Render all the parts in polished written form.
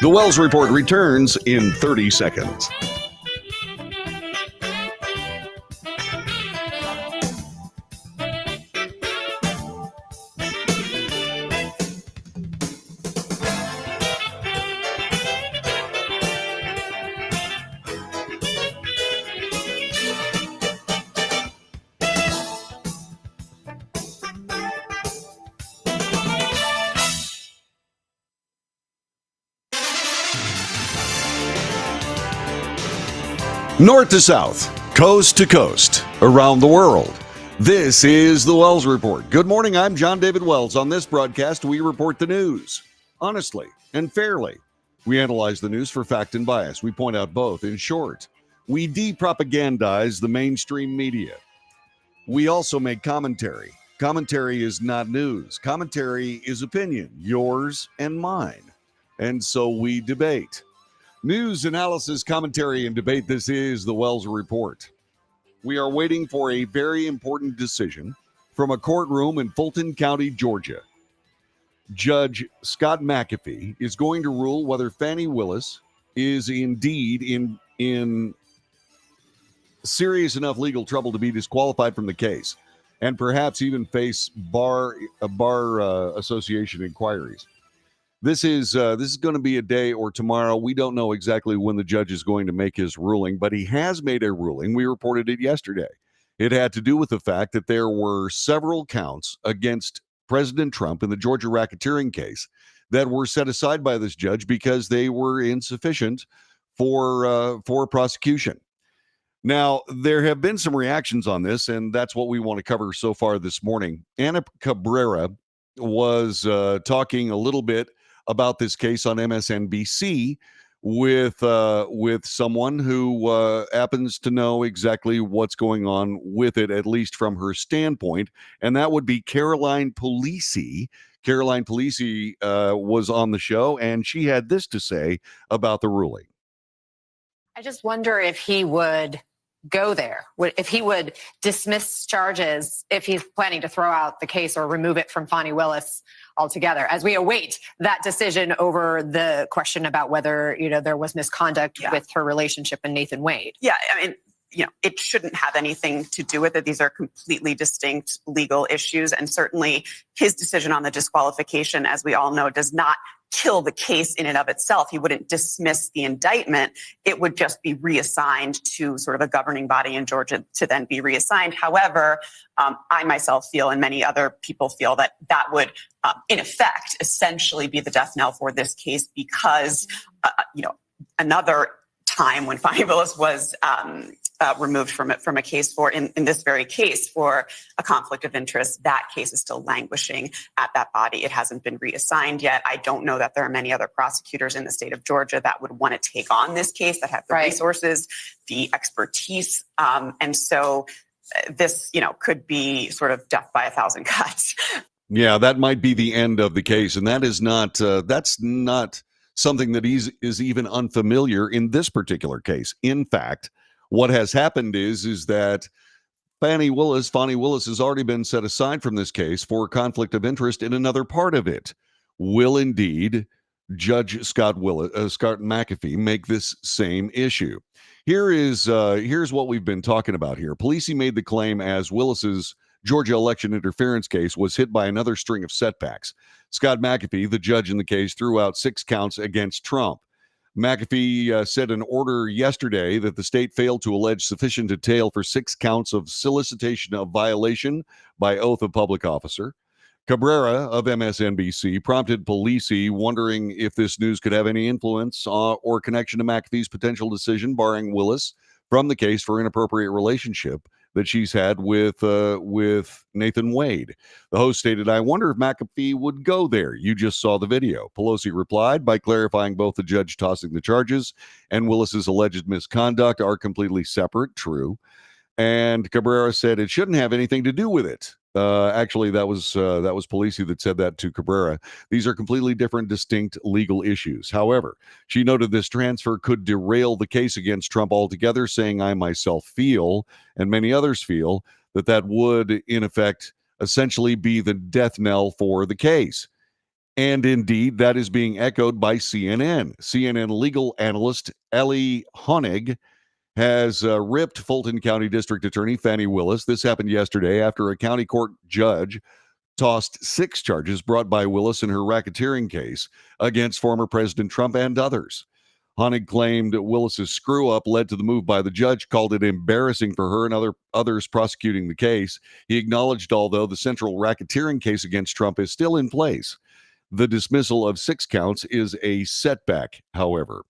The Wells Report returns in 30 seconds. North to south, coast to coast, around the world. This is the Wells Report. Good morning, I'm John David Wells. On this broadcast, we report the news honestly and fairly. We analyze the news for fact and bias. We point out both. In short, we de-propagandize the mainstream media. We also make commentary. Commentary is not news. Commentary is opinion, yours and mine. And so we debate. News, analysis, commentary, and debate. This is the Wells Report. We are waiting for a very important decision from a courtroom in Fulton County, Georgia. Judge Scott McAfee is going to rule whether Fani Willis is indeed in serious enough legal trouble to be disqualified from the case and perhaps even face bar association inquiries. This is going to be a day or tomorrow. We don't know exactly when the judge is going to make his ruling, but he has made a ruling. We reported it yesterday. It had to do with the fact that there were several counts against President Trump in the Georgia racketeering case that were set aside by this judge because they were insufficient for prosecution. Now, there have been some reactions on this, and that's what we want to cover so far this morning. Ana Cabrera was talking a little bit about this case on MSNBC with someone who happens to know exactly what's going on with it, at least from her standpoint, and that would be Caroline Polisi. Caroline Polisi was on the show, and she had this to say about the ruling. I just wonder if he would go there, if he would dismiss charges, if he's planning to throw out the case or remove it from Fani Willis altogether, as we await that decision over the question about whether, there was misconduct with her relationship and Nathan Wade. Yeah, I mean, it shouldn't have anything to do with it. These are completely distinct legal issues. And certainly his decision on the disqualification, as we all know, does not kill the case in and of itself. He wouldn't dismiss the indictment. It would just be reassigned to sort of a governing body in Georgia to then be reassigned. However, I myself feel, and many other people feel, that that would, in effect, essentially be the death knell for this case because, another time when Fani Willis was removed from a case for, in this very case, for a conflict of interest, that case is still languishing at that body. It hasn't been reassigned yet. I don't know that there are many other prosecutors in the state of Georgia that would want to take on this case, that have the resources, the expertise. And so this, could be sort of death by a thousand cuts. Yeah, that might be the end of the case. And that is not, that's not something that is even unfamiliar in this particular case. In fact, what has happened is that Fani Willis has already been set aside from this case for conflict of interest in another part of it. Will indeed Judge Scott McAfee make this same issue? Here's what we've been talking about here. Polisi made the claim as Willis's Georgia election interference case was hit by another string of setbacks. Scott McAfee, the judge in the case, threw out 6 counts against Trump. McAfee said in order yesterday that the state failed to allege sufficient detail for 6 counts of solicitation of violation by oath of public officer. Cabrera of MSNBC prompted Polisi, wondering if this news could have any influence or connection to McAfee's potential decision barring Willis from the case for inappropriate relationship that she's had with Nathan Wade. The host stated, "I wonder if McAfee would go there. You just saw the video." Pelosi replied by clarifying both the judge tossing the charges and Willis's alleged misconduct are completely separate. True. And Cabrera said it shouldn't have anything to do with it. Actually, that was Polisi that said that to Cabrera. These are completely different, distinct legal issues. However, she noted this transfer could derail the case against Trump altogether, saying, "I myself feel, and many others feel, that would, in effect, essentially be the death knell for the case." And indeed, that is being echoed by CNN. CNN legal analyst Ellie Honig has ripped Fulton County District Attorney Fani Willis. This happened yesterday after a county court judge tossed 6 charges brought by Willis in her racketeering case against former President Trump and others. Honig claimed Willis's screw-up led to the move by the judge, called it embarrassing for her and others prosecuting the case. He acknowledged, although the central racketeering case against Trump is still in place, the dismissal of 6 counts is a setback, however.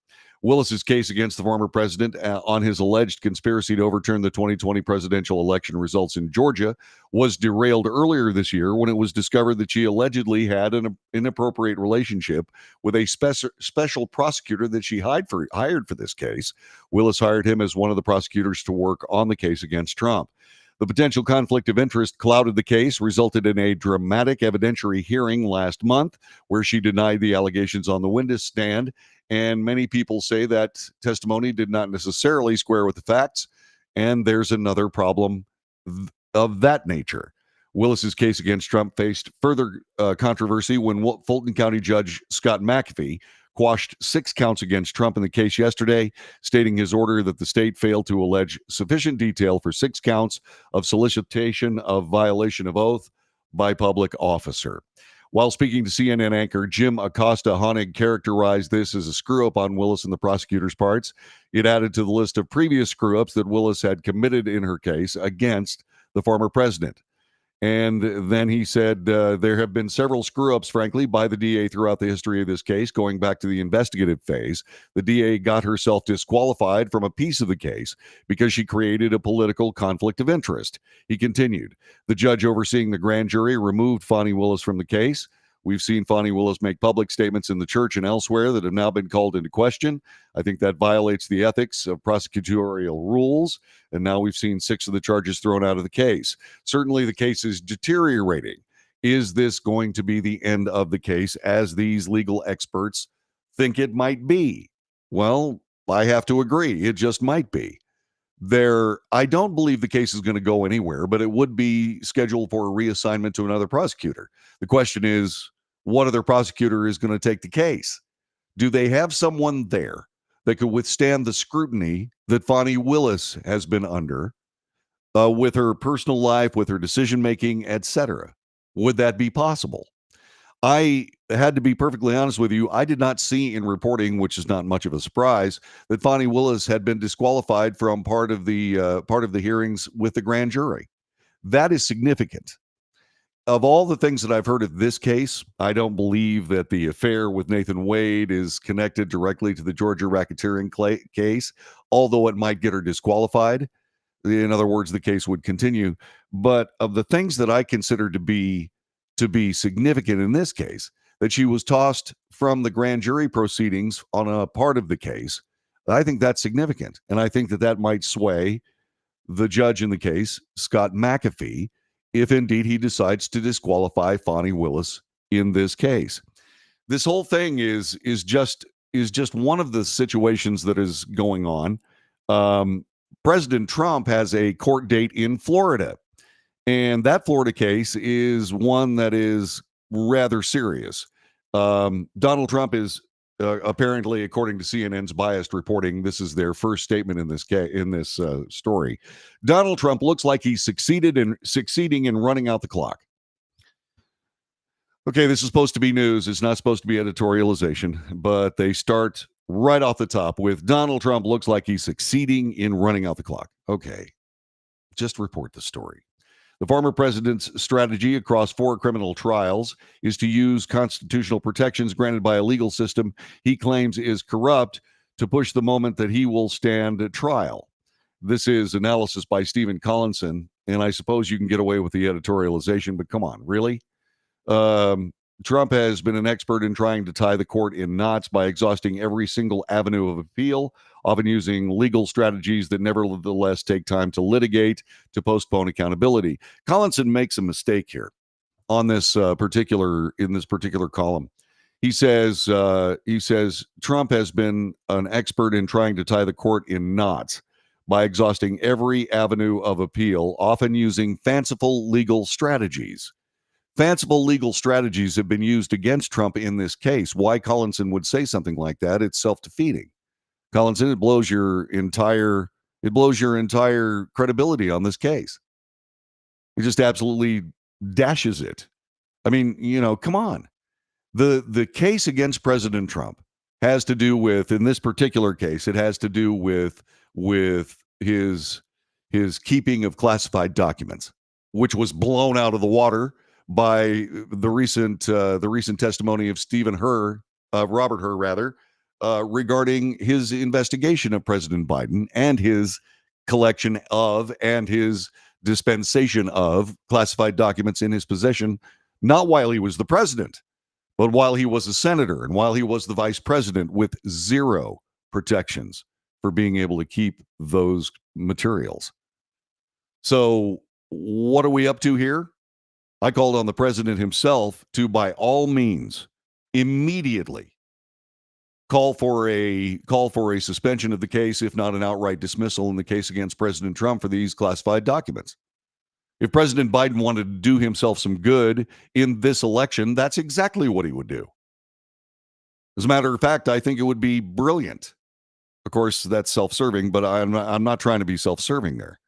Willis's case against the former president on his alleged conspiracy to overturn the 2020 presidential election results in Georgia was derailed earlier this year when it was discovered that she allegedly had an inappropriate relationship with a special prosecutor that she hired for this case. Willis hired him as one of the prosecutors to work on the case against Trump. The potential conflict of interest clouded the case, resulted in a dramatic evidentiary hearing last month where she denied the allegations on the witness stand. And many people say that testimony did not necessarily square with the facts. And there's another problem of that nature. Willis's case against Trump faced further controversy when Fulton County Judge Scott McAfee quashed 6 counts against Trump in the case yesterday, stating his order that the state failed to allege sufficient detail for 6 counts of solicitation of violation of oath by public officer. While speaking to CNN anchor Jim Acosta, Honig characterized this as a screw-up on Willis and the prosecutor's parts. It added to the list of previous screw-ups that Willis had committed in her case against the former president. And then he said there have been several screw-ups, frankly, by the DA throughout the history of this case, going back to the investigative phase. The DA got herself disqualified from a piece of the case because she created a political conflict of interest. He continued, the judge overseeing the grand jury removed Fani Willis from the case. We've seen Fani Willis make public statements in the church and elsewhere that have now been called into question. I think that violates the ethics of prosecutorial rules. And now we've seen 6 of the charges thrown out of the case. Certainly the case is deteriorating. Is this going to be the end of the case as these legal experts think it might be? Well, I have to agree. It just might be. I don't believe the case is going to go anywhere, but it would be scheduled for a reassignment to another prosecutor. The question is, what other prosecutor is going to take the case? Do they have someone there that could withstand the scrutiny that Fani Willis has been under with her personal life, with her decision-making, etc.? Would that be possible? I had to be perfectly honest with you. I did not see in reporting, which is not much of a surprise, that Fani Willis had been disqualified from part of the hearings with the grand jury. That is significant. Of all the things that I've heard of this case, I don't believe that the affair with Nathan Wade is connected directly to the Georgia racketeering case, although it might get her disqualified. In other words, the case would continue. But of the things that I consider to be significant in this case, that she was tossed from the grand jury proceedings on a part of the case, I think that's significant. And I think that might sway the judge in the case, Scott McAfee, if indeed he decides to disqualify Fani Willis in this case. This whole thing is just one of the situations that is going on. President Trump has a court date in Florida. And that Florida case is one that is rather serious. Donald Trump is apparently, according to CNN's biased reporting, this is their first statement in this story. Donald Trump looks like he's succeeding in running out the clock. Okay, this is supposed to be news. It's not supposed to be editorialization, but they start right off the top with Donald Trump looks like he's succeeding in running out the clock. Okay, just report the story. The former president's strategy across 4 criminal trials is to use constitutional protections granted by a legal system he claims is corrupt to push the moment that he will stand trial. This is analysis by Stephen Collinson, and I suppose you can get away with the editorialization, but come on, really? Trump has been an expert in trying to tie the court in knots by exhausting every single avenue of appeal, often using legal strategies that nevertheless take time to litigate to postpone accountability. Collinson makes a mistake here on this particular column. He says Trump has been an expert in trying to tie the court in knots by exhausting every avenue of appeal, often using fanciful legal strategies. fanciful legal strategies have been used against Trump in this case. Why Collinson would say something like that, it's self-defeating. Collinson, it blows your entire credibility on this case. It just absolutely dashes it. I mean, come on. The case against President Trump has to do with, in this particular case, it has to do with his keeping of classified documents, which was blown out of the water by the recent testimony of Robert Hur, regarding his investigation of President Biden and his collection of and his dispensation of classified documents in his possession, not while he was the president, but while he was a senator and while he was the vice president, with zero protections for being able to keep those materials. So what are we up to here? I called on the president himself to, by all means, immediately call for a suspension of the case, if not an outright dismissal in the case against President Trump for these classified documents. If President Biden wanted to do himself some good in this election, that's exactly what he would do. As a matter of fact, I think it would be brilliant. Of course, that's self-serving, but I'm not trying to be self-serving there.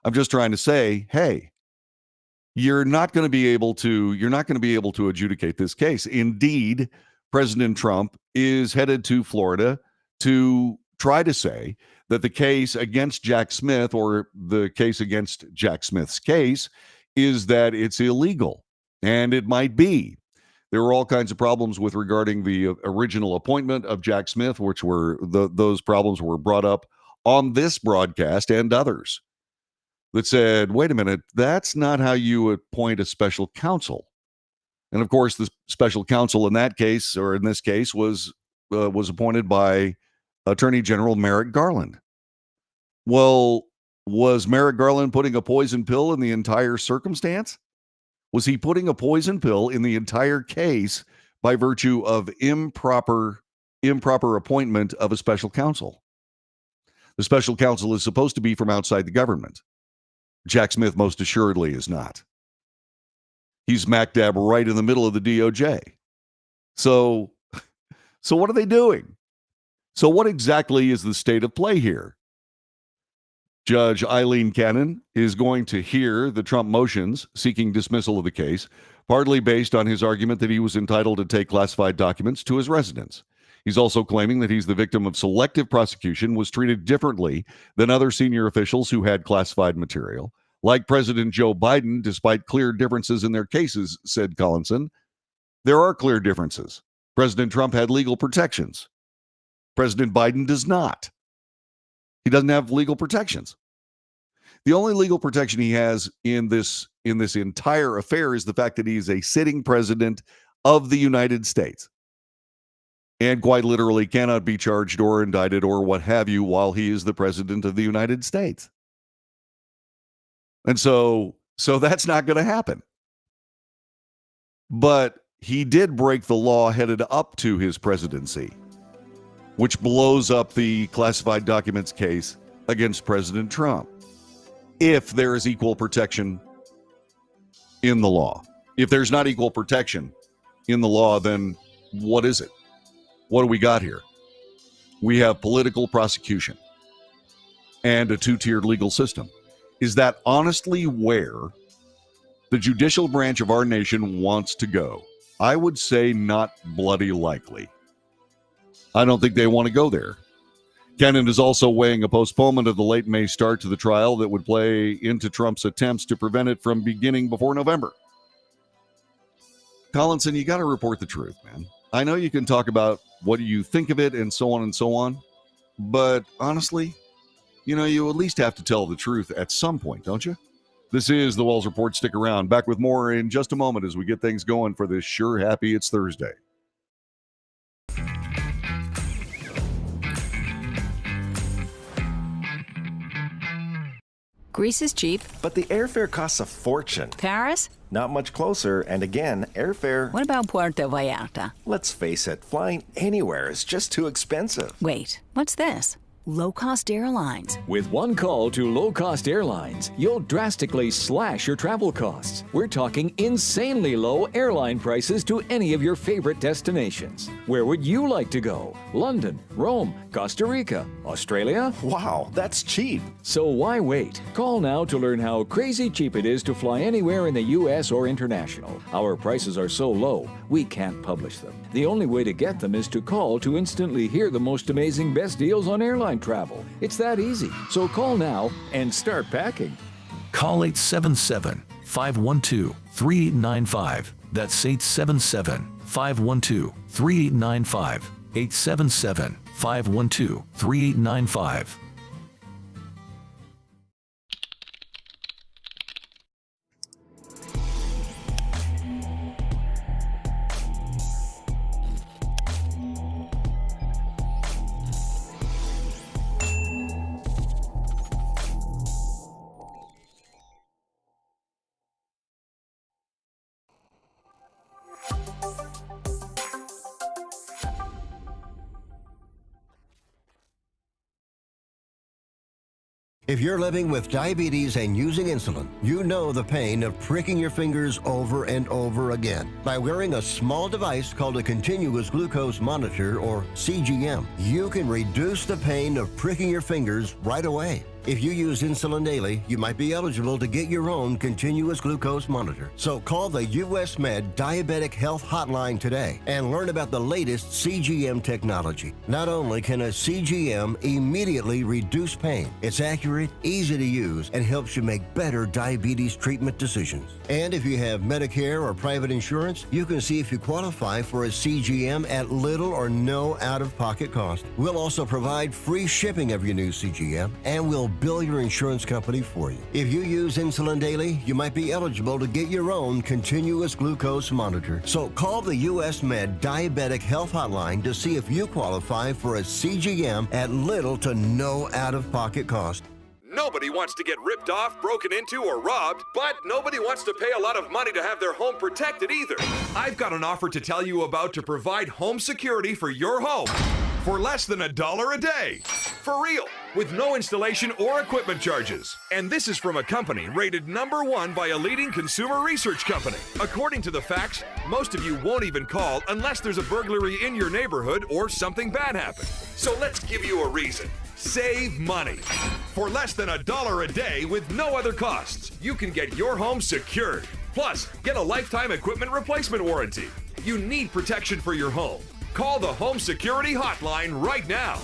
I'm just trying to say, hey, you're not going to be able to adjudicate this case. Indeed, President Trump is headed to Florida to try to say that the case against Jack Smith, or the case against Jack Smith's case, is that it's illegal. And it might be. There were all kinds of problems with regarding the original appointment of Jack Smith, which were those problems were brought up on this broadcast and others, that said, wait a minute, that's not how you appoint a special counsel. And of course, the special counsel in that case, or in this case, was appointed by Attorney General Merrick Garland. Well, was Merrick Garland putting a poison pill in the entire circumstance? Was he putting a poison pill in the entire case by virtue of improper appointment of a special counsel? The special counsel is supposed to be from outside the government. Jack Smith most assuredly is not. He's smack dab right in the middle of the DOJ. So what are they doing? So what exactly is the state of play here? Judge Eileen Cannon is going to hear the Trump motions seeking dismissal of the case, partly based on his argument that he was entitled to take classified documents to his residence. He's also claiming that he's the victim of selective prosecution, was treated differently than other senior officials who had classified material. Like President Joe Biden, despite clear differences in their cases, said Collinson. There are clear differences. President Trump had legal protections. President Biden does not. He doesn't have legal protections. The only legal protection he has in this entire affair is the fact that he is a sitting president of the United States, and quite literally cannot be charged or indicted or what have you while he is the president of the United States. And so that's not going to happen. But he did break the law headed up to his presidency, which blows up the classified documents case against President Trump. If there is equal protection in the law. If there's not equal protection in the law, then what is it? What do we got here? We have political prosecution and a two-tiered legal system. Is that honestly where the judicial branch of our nation wants to go? I would say not bloody likely. I don't think they want to go there. Cannon is also weighing a postponement of the late May start to the trial that would play into Trump's attempts to prevent it from beginning before November. Collinson, you got to report the truth, man. I know you can talk about what you think of it and so on, but honestly, you at least have to tell the truth at some point, don't you? This is the Wells Report. Stick around. Back with more in just a moment as we get things going for this Sure Happy It's Thursday. Greece is cheap. But the airfare costs a fortune. Paris? Not much closer, and again, airfare... What about Puerto Vallarta? Let's face it, flying anywhere is just too expensive. Wait, what's this? Low-cost airlines. With one call to low-cost airlines, you'll drastically slash your travel costs. We're talking insanely low airline prices to any of your favorite destinations. Where would you like to go? London, Rome, Costa Rica, Australia? Wow, that's cheap. So why wait? Call now to learn how crazy cheap it is to fly anywhere in the U.S. or international. Our prices are so low, we can't publish them. The only way to get them is to call to instantly hear the most amazing best deals on airline travel. It's that easy. So call now and start packing. Call 877-512-3895. That's 877-512-3895. 877-512-3895. If you're living with diabetes and using insulin, you know the pain of pricking your fingers over and over again. By wearing a small device called a continuous glucose monitor, or CGM, you can reduce the pain of pricking your fingers right away. If you use insulin daily, you might be eligible to get your own continuous glucose monitor. So call the US Med Diabetic Health Hotline today and learn about the latest CGM technology. Not only can a CGM immediately reduce pain, it's accurate, easy to use, and helps you make better diabetes treatment decisions. And if you have Medicare or private insurance, you can see if you qualify for a CGM at little or no out-of-pocket cost. We'll also provide free shipping of your new CGM, and we'll bill your insurance company for you. If you use insulin daily, you might be eligible to get your own continuous glucose monitor. So call the US Med Diabetic Health Hotline to see if you qualify for a CGM at little to no out-of-pocket cost. Nobody wants to get ripped off, broken into, or robbed, but nobody wants to pay a lot of money to have their home protected either. I've got an offer to tell you about to provide home security for your home for less than $1 a day. For real, with no installation or equipment charges. And this is from a company rated #1 by a leading consumer research company. According to the facts, most of you won't even call unless there's a burglary in your neighborhood or something bad happened. So let's give you a reason. Save money. For less than $1 a day with no other costs, you can get your home secured. Plus, get a lifetime equipment replacement warranty. You need protection for your home. Call the Home Security Hotline right now.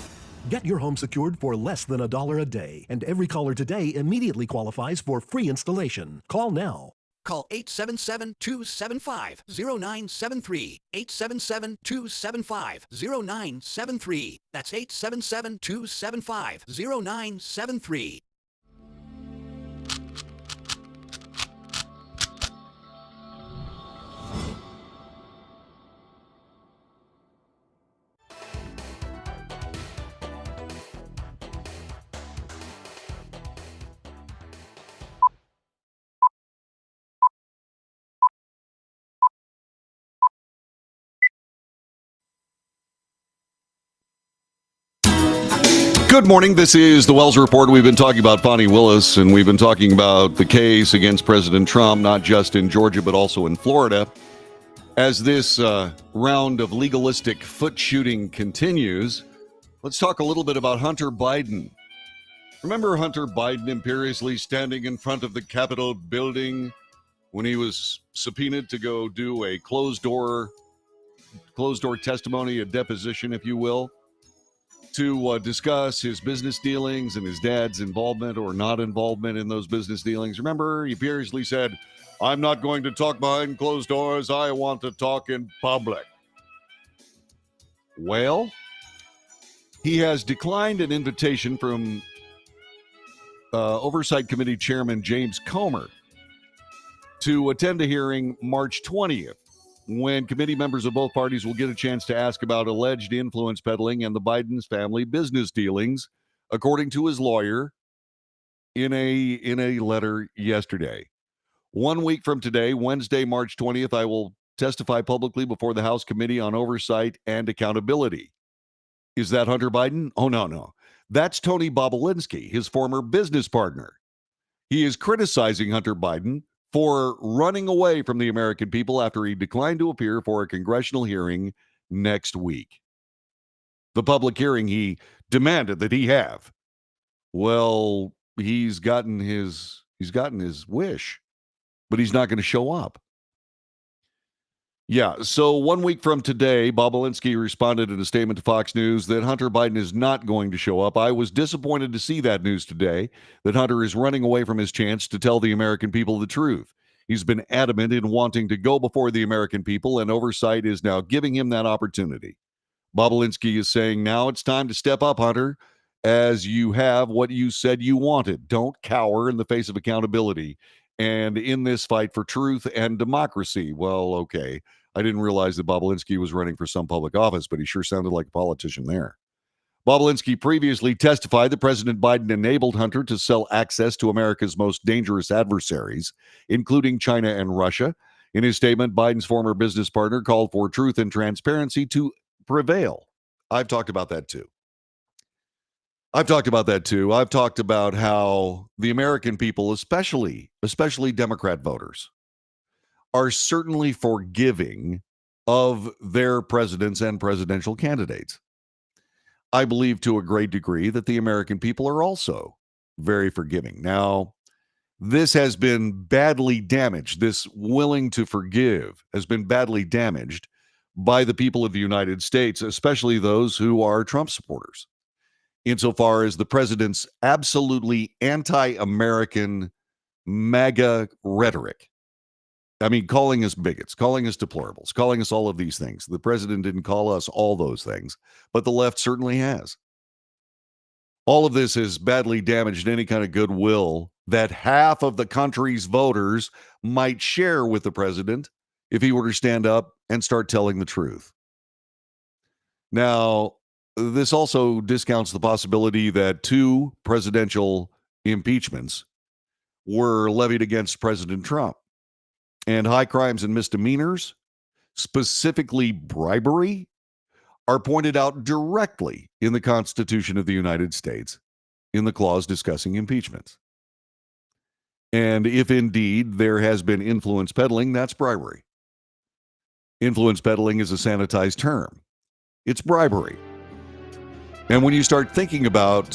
Get your home secured for less than $1 a day, and every caller today immediately qualifies for free installation. Call now. Call 877-275-0973. 877-275-0973. That's 877-275-0973. Good morning. This is the Wells Report. We've been talking about Fani Willis, and we've been talking about the case against President Trump, not just in Georgia, but also in Florida. As this round of legalistic foot shooting continues, let's talk a little bit about Hunter Biden. Remember Hunter Biden imperiously standing in front of the Capitol building when he was subpoenaed to go do a closed-door testimony, a deposition, if you will, to discuss his business dealings and his dad's involvement or not involvement in those business dealings. Remember, he furiously said, "I'm not going to talk behind closed doors. I want to talk in public." Well, he has declined an invitation from Oversight Committee Chairman James Comer to attend a hearing March 20th. When committee members of both parties will get a chance to ask about alleged influence peddling and the Biden's family business dealings, according to his lawyer in a letter yesterday. 1 week from today, Wednesday, March 20th, I will testify publicly before the House Committee on Oversight and Accountability. Is that Hunter Biden? Oh, no. That's Tony Bobulinski, his former business partner. He is criticizing Hunter Biden for running away from the American people after he declined to appear for a congressional hearing next week. The public hearing he demanded that he have. Well, he's gotten his wish, but he's not going to show up. Yeah, so 1 week from today, Bobulinski responded in a statement to Fox News that Hunter Biden is not going to show up. I was disappointed to see that news today, that Hunter is running away from his chance to tell the American people the truth. He's been adamant in wanting to go before the American people, and oversight is now giving him that opportunity. Bobulinski is saying, now it's time to step up, Hunter, as you have what you said you wanted. Don't cower in the face of accountability and in this fight for truth and democracy. Well, okay. I didn't realize that Bobulinski was running for some public office, but he sure sounded like a politician there. Bobulinski previously testified that President Biden enabled Hunter to sell access to America's most dangerous adversaries, including China and Russia. In his statement, Biden's former business partner called for truth and transparency to prevail. I've talked about that too. I've talked about how the American people, especially Democrat voters, are certainly forgiving of their presidents and presidential candidates. I believe to a great degree that the American people are also very forgiving. Now, this has been badly damaged. This willing to forgive has been badly damaged by the people of the United States, especially those who are Trump supporters, insofar as the president's absolutely anti-American MAGA rhetoric. I mean, calling us bigots, calling us deplorables, calling us all of these things. The president didn't call us all those things, but the left certainly has. All of this has badly damaged any kind of goodwill that half of the country's voters might share with the president if he were to stand up and start telling the truth. Now, this also discounts the possibility that 2 presidential impeachments were levied against President Trump. And high crimes and misdemeanors, specifically bribery, are pointed out directly in the Constitution of the United States in the clause discussing impeachments. And if indeed there has been influence peddling, that's bribery. Influence peddling is a sanitized term. It's bribery. And when you start thinking about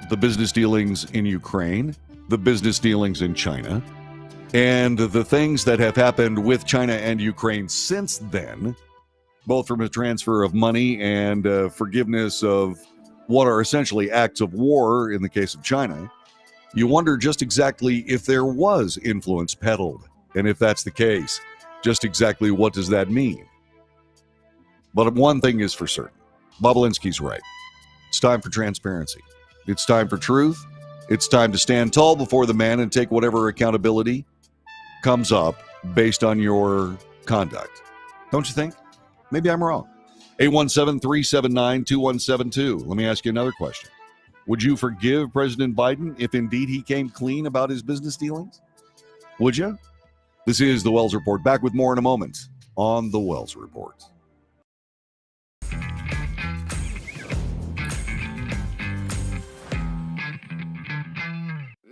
the business dealings in Ukraine, the business dealings in China, and the things that have happened with China and Ukraine since then, both from a transfer of money and forgiveness of what are essentially acts of war in the case of China, you wonder just exactly if there was influence peddled. And if that's the case, just exactly what does that mean? But one thing is for certain. Bobulinski's right. It's time for transparency. It's time for truth. It's time to stand tall before the man and take whatever accountability comes up based on your conduct. Don't you think? Maybe I'm wrong. 817-379-2172. Let me ask you another question. Would you forgive President Biden if indeed he came clean about his business dealings? Would you? This is The Wells Report. Back with more in a moment on The Wells Report.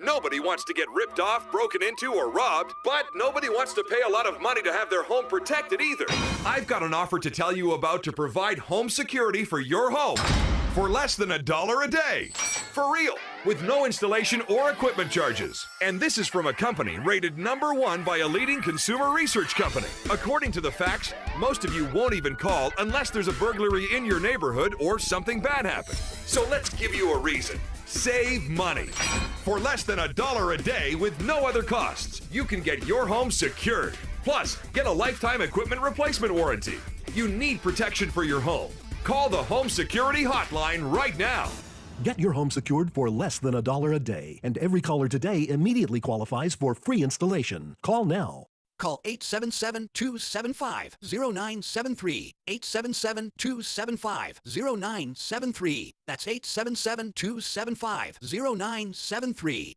Nobody wants to get ripped off, broken into, or robbed, but nobody wants to pay a lot of money to have their home protected either. I've got an offer to tell you about to provide home security for your home for less than $1 a day. For real, with no installation or equipment charges. And this is from a company rated #1 by a leading consumer research company. According to the facts, most of you won't even call unless there's a burglary in your neighborhood or something bad happened. So let's give you a reason. Save money. For less than $1 a day with no other costs, you can get your home secured. Plus, get a lifetime equipment replacement warranty. You need protection for your home. Call the Home Security Hotline right now. Get your home secured for less than $1 a day, and every caller today immediately qualifies for free installation. Call now. Call 877-275-0973. 877-275-0973. That's 877-275-0973.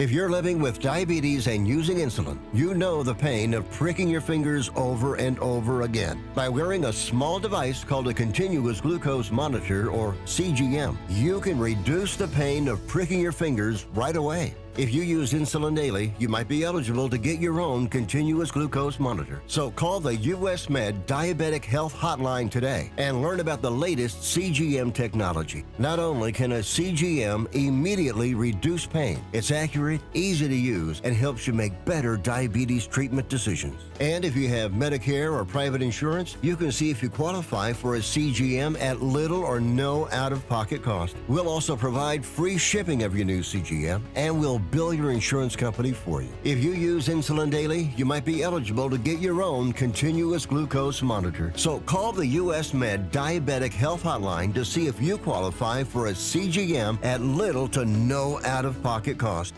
If you're living with diabetes and using insulin, you know the pain of pricking your fingers over and over again. By wearing a small device called a continuous glucose monitor, or CGM, you can reduce the pain of pricking your fingers right away. If you use insulin daily, you might be eligible to get your own continuous glucose monitor. So call the US Med Diabetic Health Hotline today and learn about the latest CGM technology. Not only can a CGM immediately reduce pain, it's accurate, easy to use, and helps you make better diabetes treatment decisions. And if you have Medicare or private insurance, you can see if you qualify for a CGM at little or no out-of-pocket cost. We'll also provide free shipping of your new CGM, and we'll bill your insurance company for you. If you use insulin daily, you might be eligible to get your own continuous glucose monitor. So call the US Med Diabetic Health Hotline to see if you qualify for a CGM at little to no out-of-pocket cost.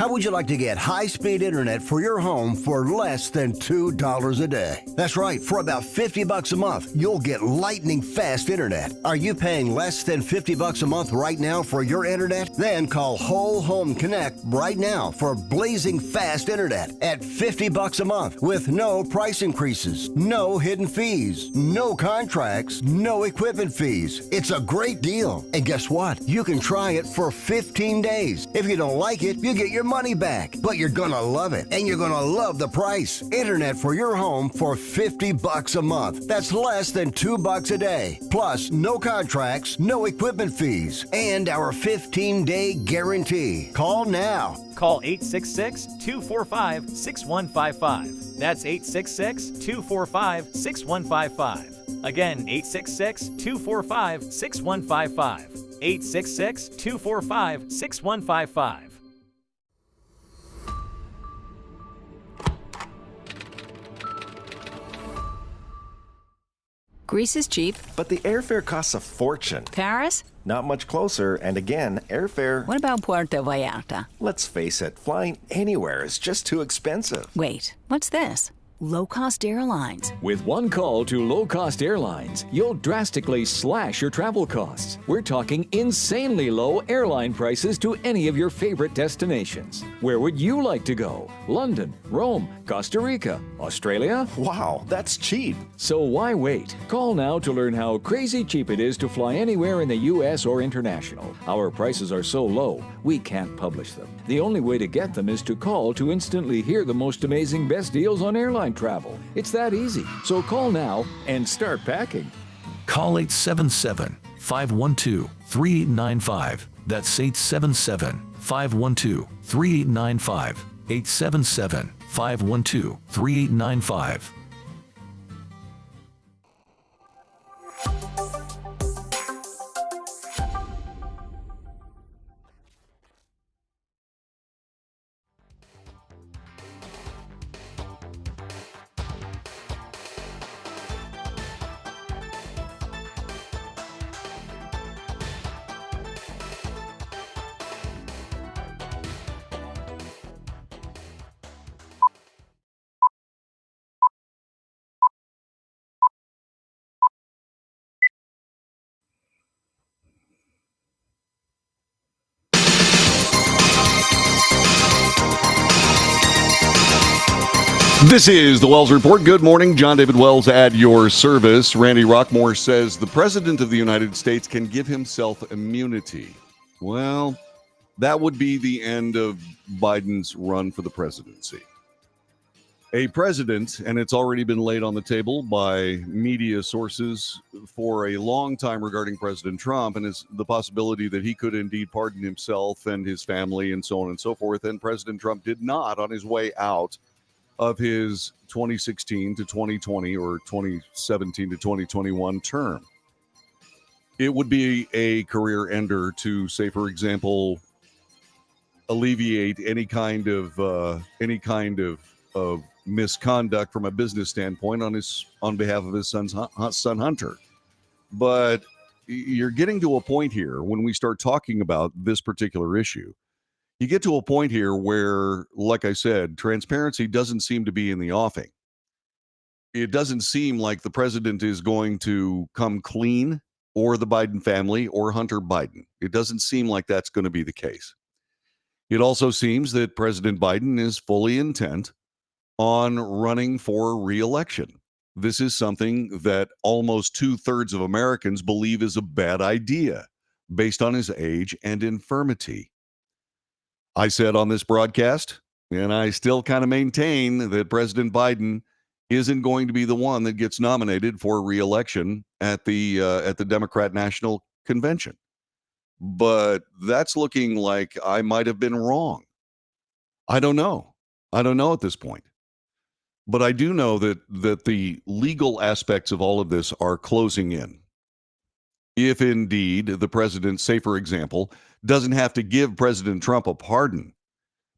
How would you like to get high-speed internet for your home for less than $2 a day? That's right, for about $50 a month, you'll get lightning fast internet. Are you paying less than $50 a month right now for your internet? Then call Whole Home Connect right now for blazing fast internet at $50 a month with no price increases, no hidden fees, no contracts, no equipment fees. It's a great deal. And guess what? You can try it for 15 days. If you don't like it, you get your money back, but you're gonna love it, and you're gonna love the price. Internet for your home for $50 a month. That's less than $2 a day. Plus, no contracts, no equipment fees, and our 15-day guarantee. Call now. Call 866-245-6155. That's 866-245-6155. Again, 866-245-6155. 866-245-6155. Greece is cheap. But the airfare costs a fortune. Paris? Not much closer, and again, airfare... What about Puerto Vallarta? Let's face it, flying anywhere is just too expensive. Wait, what's this? Low-cost airlines. With one call to low-cost airlines, you'll drastically slash your travel costs. We're talking insanely low airline prices to any of your favorite destinations. Where would you like to go? London, Rome, Costa Rica, Australia? Wow, that's cheap. So why wait? Call now to learn how crazy cheap it is to fly anywhere in the U.S. or international. Our prices are so low, we can't publish them. The only way to get them is to call to instantly hear the most amazing best deals on airline travel. It's that easy. So call now and start packing. Call 877-512-3895. That's 877-512-3895. 877-512-3895. This is the Wells Report. Good morning. John David Wells at your service. Randy Rockmore says the President of the United States can give himself immunity. Well, that would be the end of Biden's run for the presidency. A president, and it's already been laid on the table by media sources for a long time regarding President Trump and the possibility that he could indeed pardon himself and his family and so on and so forth. And President Trump did not on his way out of his 2016 to 2020 or 2017 to 2021 term. It would be a career ender to, say, for example, alleviate any kind of misconduct from a business standpoint on behalf of his son Hunter. But you're getting to a point here when we start talking about this particular issue. You get to a point here where, like I said, transparency doesn't seem to be in the offing. It doesn't seem like the president is going to come clean, or the Biden family, or Hunter Biden. It doesn't seem like that's going to be the case. It also seems that President Biden is fully intent on running for re-election. This is something that almost 2/3 of Americans believe is a bad idea based on his age and infirmity. I said on this broadcast, and I still kind of maintain that President Biden isn't going to be the one that gets nominated for re-election at the Democrat National Convention. But that's looking like I might have been wrong. I don't know. I don't know at this point. But I do know that the legal aspects of all of this are closing in. If indeed the president, say for example, doesn't have to give President Trump a pardon,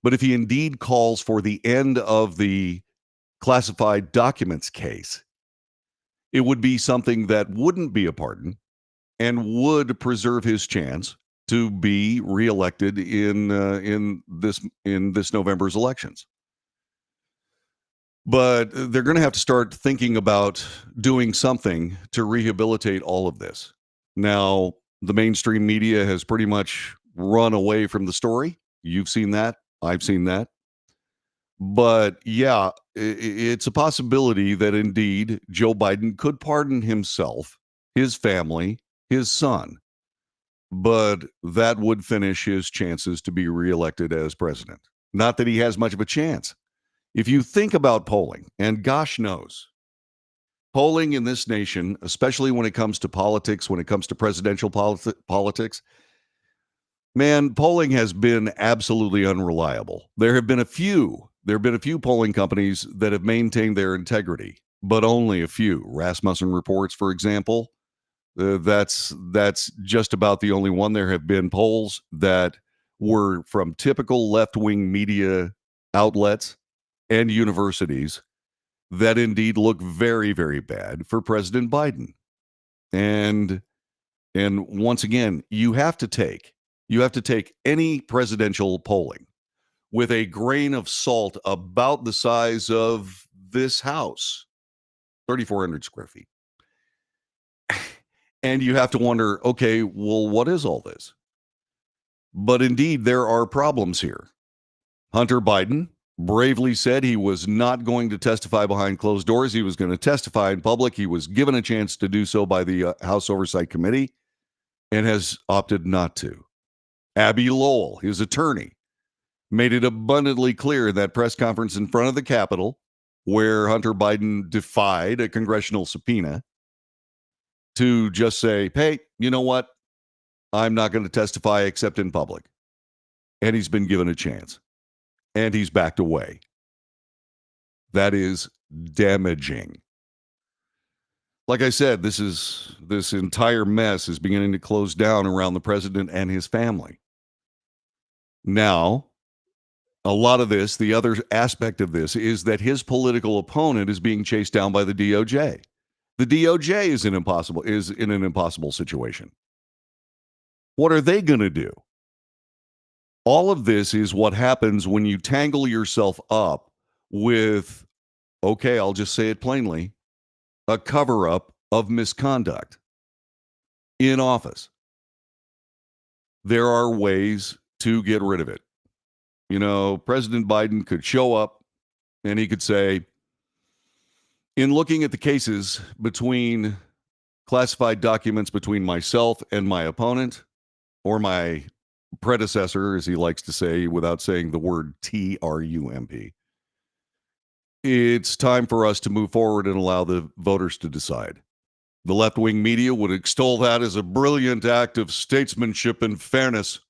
but if he indeed calls for the end of the classified documents case, it would be something that wouldn't be a pardon and would preserve his chance to be reelected in this November's elections. But they're going to have to start thinking about doing something to rehabilitate all of this. Now, the mainstream media has pretty much run away from the story. You've seen that. I've seen that. But yeah, it's a possibility that indeed Joe Biden could pardon himself, his family, his son. But that would finish his chances to be reelected as president. Not that he has much of a chance. If you think about polling, and gosh knows, polling in this nation, especially when it comes to politics, when it comes to presidential politics, man, polling has been absolutely unreliable. There have been a few polling companies that have maintained their integrity, but only a few. Rasmussen Reports, for example, that's just about the only one. There have been polls that were from typical left-wing media outlets and universities that indeed look very, very bad for President Biden. And once again, you have to take any presidential polling with a grain of salt about the size of this house, 3,400 square feet. And you have to wonder, okay, well, what is all this? But indeed, there are problems here. Hunter Biden bravely said he was not going to testify behind closed doors. He was going to testify in public. He was given a chance to do so by the House Oversight Committee and has opted not to. Abby Lowell, his attorney, made it abundantly clear in that press conference in front of the Capitol, where Hunter Biden defied a congressional subpoena, to just say, hey, you know what? I'm not going to testify except in public. And he's been given a chance. And he's backed away. That is damaging. Like I said, this entire mess is beginning to close down around the president and his family. Now, a lot of this, the other aspect of this, is that his political opponent is being chased down by the DOJ. The DOJ is in an impossible situation. What are they going to do? All of this is what happens when you tangle yourself up with, okay, I'll just say it plainly, a cover-up of misconduct in office. There are ways to get rid of it. You know, President Biden could show up and he could say, in looking at the cases between classified documents between myself and my opponent, or my predecessor, as he likes to say, without saying the word Trump, it's time for us to move forward and allow the voters to decide. The left-wing media would extol that as a brilliant act of statesmanship and fairness.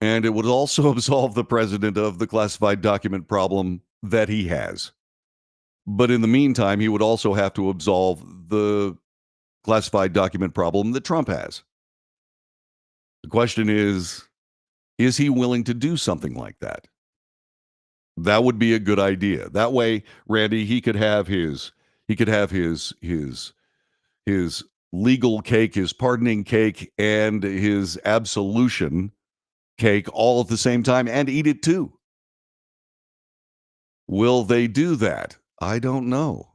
And it would also absolve the president of the classified document problem that he has. But in the meantime, he would also have to absolve the classified document problem that Trump has. The question is he willing to do something like that? That would be a good idea. That way, Randy, he could have his legal cake, his pardoning cake, and his absolution cake all at the same time and eat it too. Will they do that? I don't know.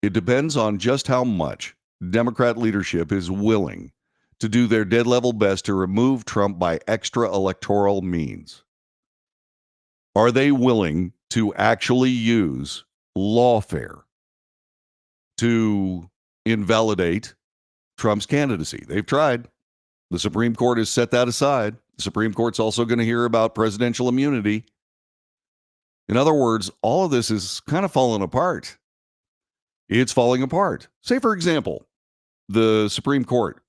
It depends on just how much Democrat leadership is willing to do their dead level best to remove Trump by extra electoral means? Are they willing to actually use lawfare to invalidate Trump's candidacy? They've tried. The Supreme Court has set that aside. The Supreme Court's also going to hear about presidential immunity. In other words, all of this is kind of falling apart. It's falling apart. Say, for example, the Supreme Court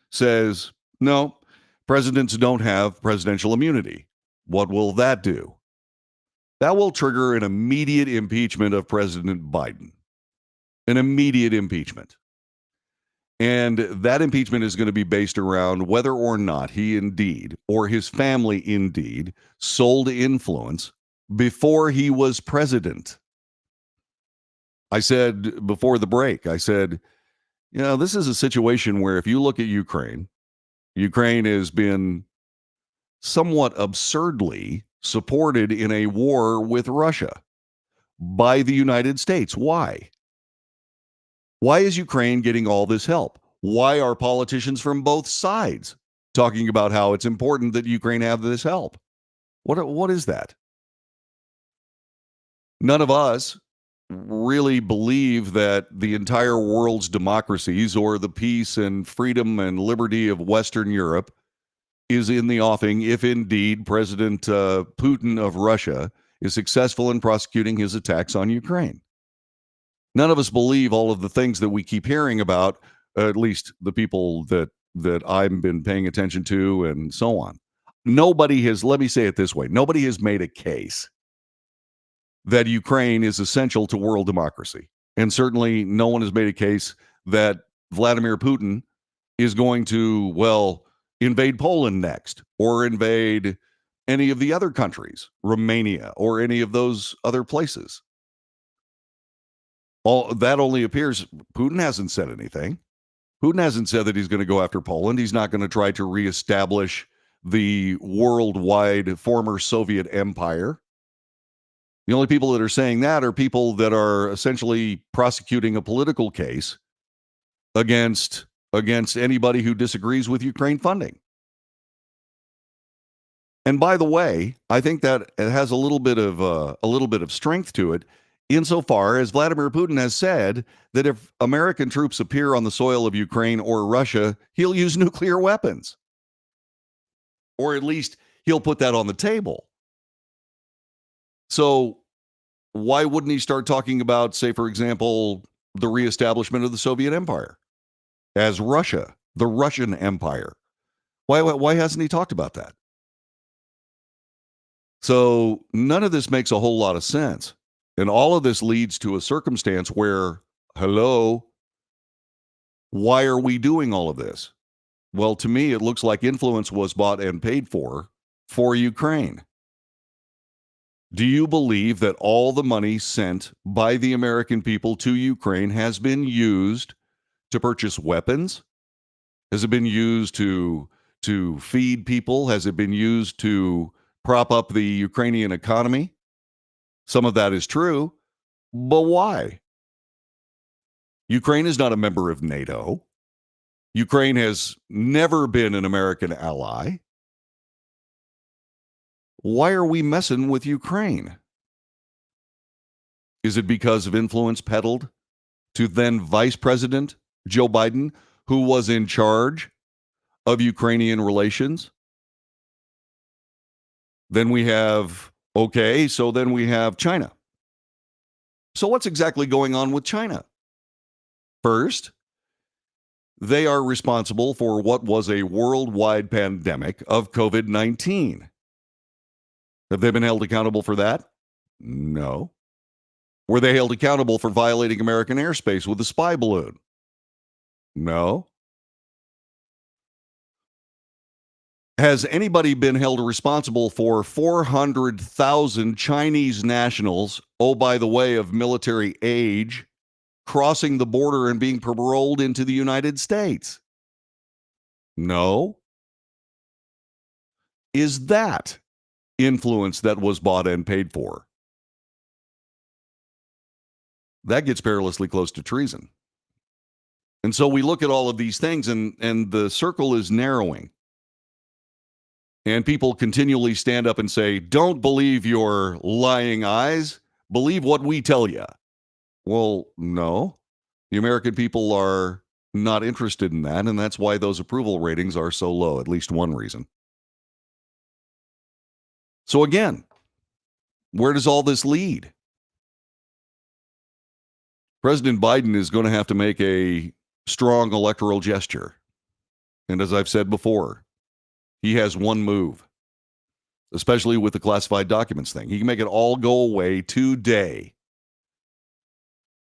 says, no, presidents don't have presidential immunity. What will that do? That will trigger an immediate impeachment of President Biden. An immediate impeachment. And that impeachment is going to be based around whether or not he indeed, or his family indeed, sold influence before he was president. I said before the break, I said, this is a situation where if you look at Ukraine, Ukraine has been somewhat absurdly supported in a war with Russia by the United States. Why? Why is Ukraine getting all this help? Why are politicians from both sides talking about how it's important that Ukraine have this help? What is that? None of us really believe that the entire world's democracies or the peace and freedom and liberty of Western Europe is in the offing if indeed President Putin of Russia is successful in prosecuting his attacks on Ukraine. None of us believe all of the things that we keep hearing about, at least the people that I've been paying attention to and so on. Nobody has, let me say it this way, nobody has made a case that Ukraine is essential to world democracy. And certainly no one has made a case that Vladimir Putin is going to, invade Poland next or invade any of the other countries, Romania or any of those other places. All that only appears, Putin hasn't said anything. Putin hasn't said that he's going to go after Poland. He's not going to try to reestablish the worldwide former Soviet empire. The only people that are saying that are people that are essentially prosecuting a political case against anybody who disagrees with Ukraine funding. And by the way, I think that it has a little bit of strength to it, insofar as Vladimir Putin has said that if American troops appear on the soil of Ukraine or Russia, he'll use nuclear weapons. Or at least he'll put that on the table. So why wouldn't he start talking about, say, for example, the reestablishment of the Soviet Empire as Russia, the Russian Empire? Why hasn't he talked about that? So none of this makes a whole lot of sense. And all of this leads to a circumstance where, why are we doing all of this? Well, to me, it looks like influence was bought and paid for Ukraine. Do you believe that all the money sent by the American people to Ukraine has been used to purchase weapons? Has it been used to feed people? Has it been used to prop up the Ukrainian economy? Some of that is true, but why? Ukraine is not a member of NATO. Ukraine has never been an American ally. Why are we messing with Ukraine? Is it because of influence peddled to then Vice President Joe Biden, who was in charge of Ukrainian relations? Then we have China. So what's exactly going on with China? First, they are responsible for what was a worldwide pandemic of COVID-19. Have they been held accountable for that? No. Were they held accountable for violating American airspace with a spy balloon? No. Has anybody been held responsible for 400,000 Chinese nationals, by the way, of military age, crossing the border and being paroled into the United States? No. Is that influence that was bought and paid for? That gets perilously close to treason. And so we look at all of these things, and the circle is narrowing. And people continually stand up and say, don't believe your lying eyes. Believe what we tell you. Well, no. The American people are not interested in that, and that's why those approval ratings are so low, at least one reason. So again, where does all this lead? President Biden is going to have to make a strong electoral gesture. And as I've said before, he has one move, especially with the classified documents thing. He can make it all go away today.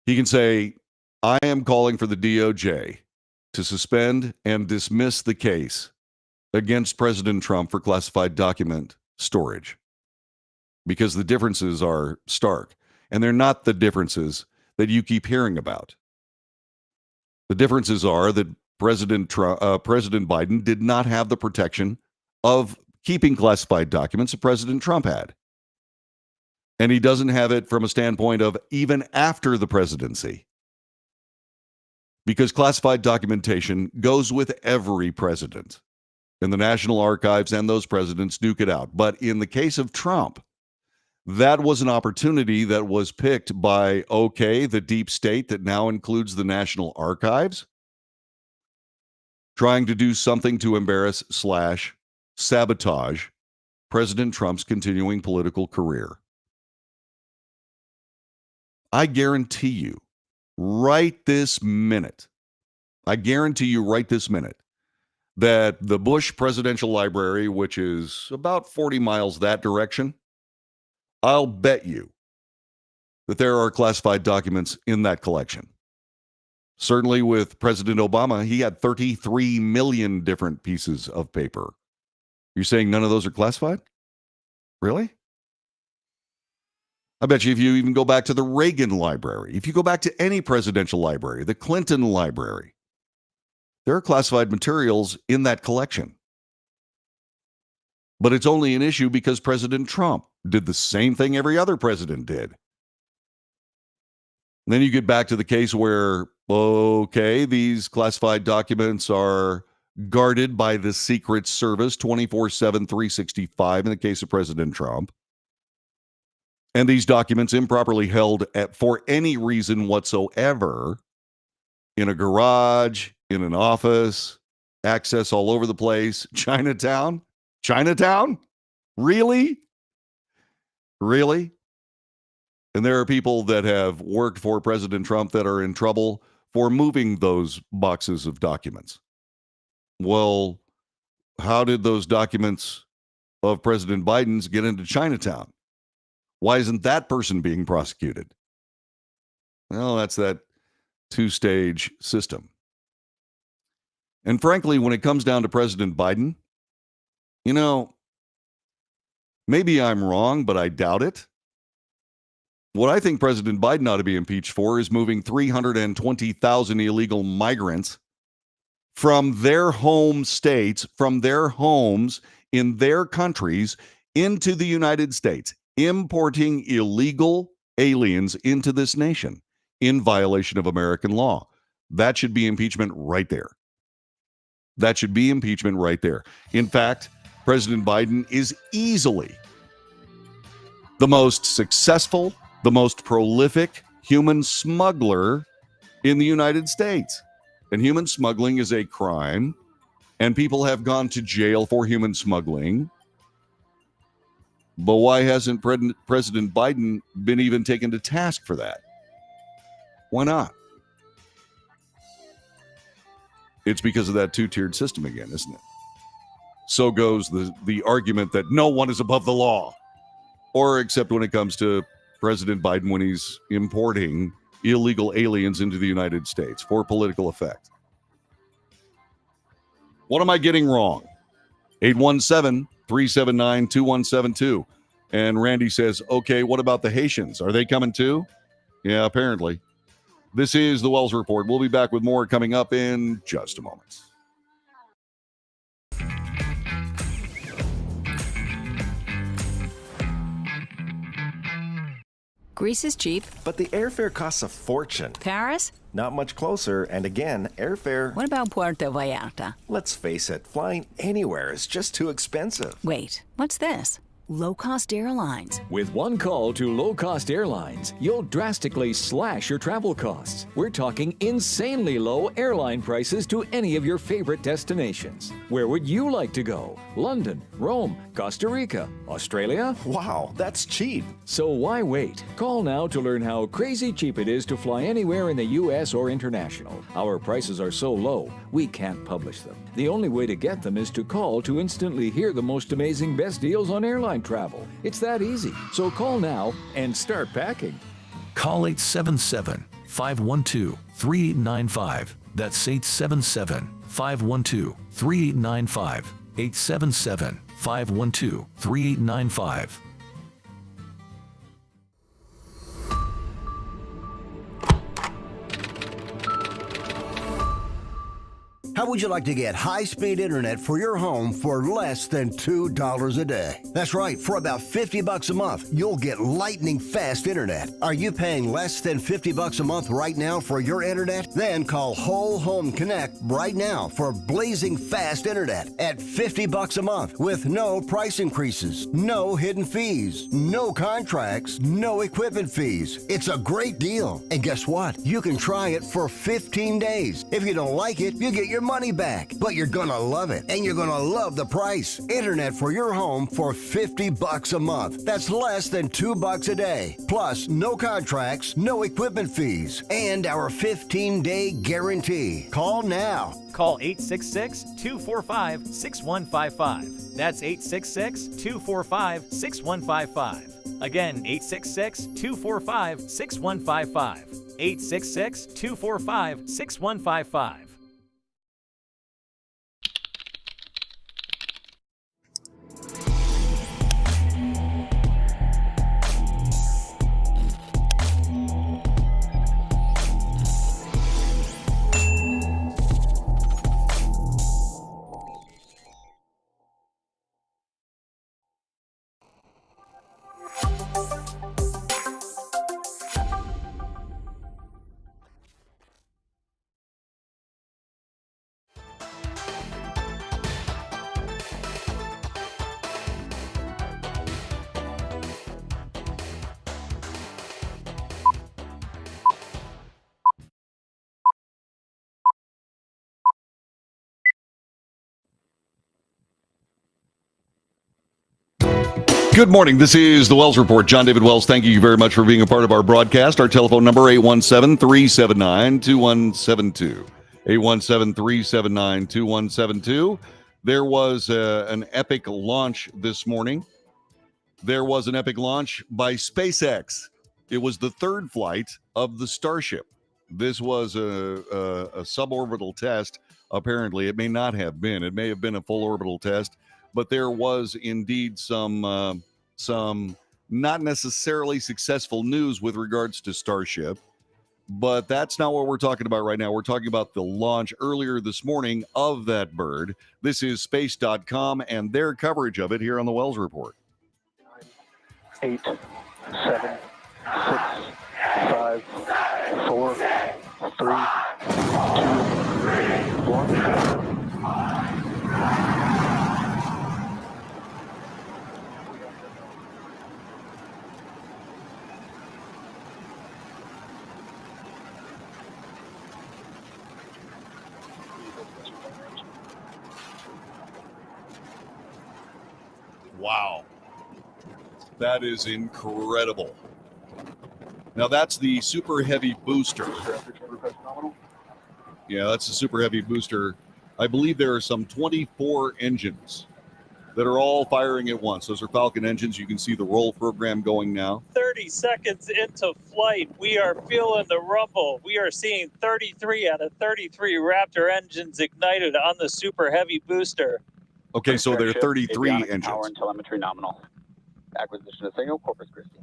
He can say, I am calling for the DOJ to suspend and dismiss the case against President Trump for classified document storage, because the differences are stark, and they're not the differences that you keep hearing about. The differences are that President Biden did not have the protection of keeping classified documents that President Trump had. And he doesn't have it from a standpoint of even after the presidency. Because classified documentation goes with every president. And the National Archives and those presidents duke it out. But in the case of Trump, that was an opportunity that was picked by, the deep state that now includes the National Archives, trying to do something to embarrass / sabotage President Trump's continuing political career. I guarantee you right this minute that the Bush Presidential Library, which is about 40 miles that direction, I'll bet you that there are classified documents in that collection. Certainly with President Obama, he had 33 million different pieces of paper. You're saying none of those are classified? Really? I bet you if you even go back to the Reagan Library, if you go back to any presidential library, the Clinton Library, there are classified materials in that collection. But it's only an issue because President Trump did the same thing every other president did. And then you get back to the case where, these classified documents are guarded by the Secret Service 24/7, 365 in the case of President Trump. And these documents improperly held for any reason whatsoever in a garage, in an office, access all over the place. Chinatown? Really? And there are people that have worked for President Trump that are in trouble for moving those boxes of documents. Well, how did those documents of President Biden's get into Chinatown? Why isn't that person being prosecuted? Well, that's that two-stage system. And frankly, when it comes down to President Biden, maybe I'm wrong, but I doubt it. What I think President Biden ought to be impeached for is moving 320,000 illegal migrants from their home states, from their homes in their countries into the United States, importing illegal aliens into this nation in violation of American law. That should be impeachment right there. In fact, President Biden is easily the most successful, the most prolific human smuggler in the United States. And human smuggling is a crime, and people have gone to jail for human smuggling. But why hasn't President Biden been even taken to task for that? Why not? It's because of that two-tiered system again, isn't it? So goes the argument that no one is above the law, or except when it comes to President Biden when he's importing illegal aliens into the United States for political effect. What am I getting wrong? 817-379-2172. And Randy says, what about the Haitians? Are they coming too? Yeah, apparently. This is the Wells Report. We'll be back with more coming up in just a moment. Greece is cheap. But the airfare costs a fortune. Paris? Not much closer, and again, airfare... What about Puerto Vallarta? Let's face it, flying anywhere is just too expensive. Wait, what's this? Low-cost airlines. With one call to low-cost airlines, you'll drastically slash your travel costs. We're talking insanely low airline prices to any of your favorite destinations. Where would you like to go? London, Rome, Costa Rica, Australia? Wow, that's cheap. So why wait? Call now to learn how crazy cheap it is to fly anywhere in the U.S. or international. Our prices are so low, we can't publish them. The only way to get them is to call to instantly hear the most amazing best deals on airline travel. It's that easy. So call now and start packing. Call 877-512-3895. That's 877-512-3895. 877-512-3895. How would you like to get high-speed internet for your home for less than $2 a day? That's right, for about $50 a month, you'll get lightning fast internet. Are you paying less than $50 a month right now for your internet? Then call Whole Home Connect right now for blazing fast internet at $50 a month with no price increases, no hidden fees, no contracts, no equipment fees. It's a great deal. And guess what? You can try it for 15 days. If you don't like it, you get your money back, but you're gonna love it, and you're gonna love the price. Internet for your home for $50 a month. That's less than $2 a day. Plus, no contracts, no equipment fees, and our 15-day guarantee. Call now. Call 866-245-6155. That's 866-245-6155. Again, 866-245-6155. 866-245-6155. Good morning. This is the Wells Report. John David Wells, thank you very much for being a part of our broadcast. Our telephone number, 817-379-2172. 817-379-2172. There was an epic launch this morning. There was an epic launch by SpaceX. It was the third flight of the Starship. This was a suborbital test, apparently. It may not have been. It may have been a full orbital test. But there was indeed some not necessarily successful news with regards to Starship. But that's not what we're talking about right now. We're talking about the launch earlier this morning of that bird. This is space.com and their coverage of it here on the Wells Report. 8, 7, 6, 5, 4, 3, 2, 1. Wow. That is incredible. Now that's the Super Heavy booster. Yeah, that's the Super Heavy booster. I believe there are some 24 engines that are all firing at once. Those are Falcon engines. You can see the roll program going now. 30 seconds into flight, we are feeling the rumble. We are seeing 33 out of 33 Raptor engines ignited on the Super Heavy booster. Okay, so there are 33 engines. Power and telemetry nominal. Acquisition of signal, Corpus Christi.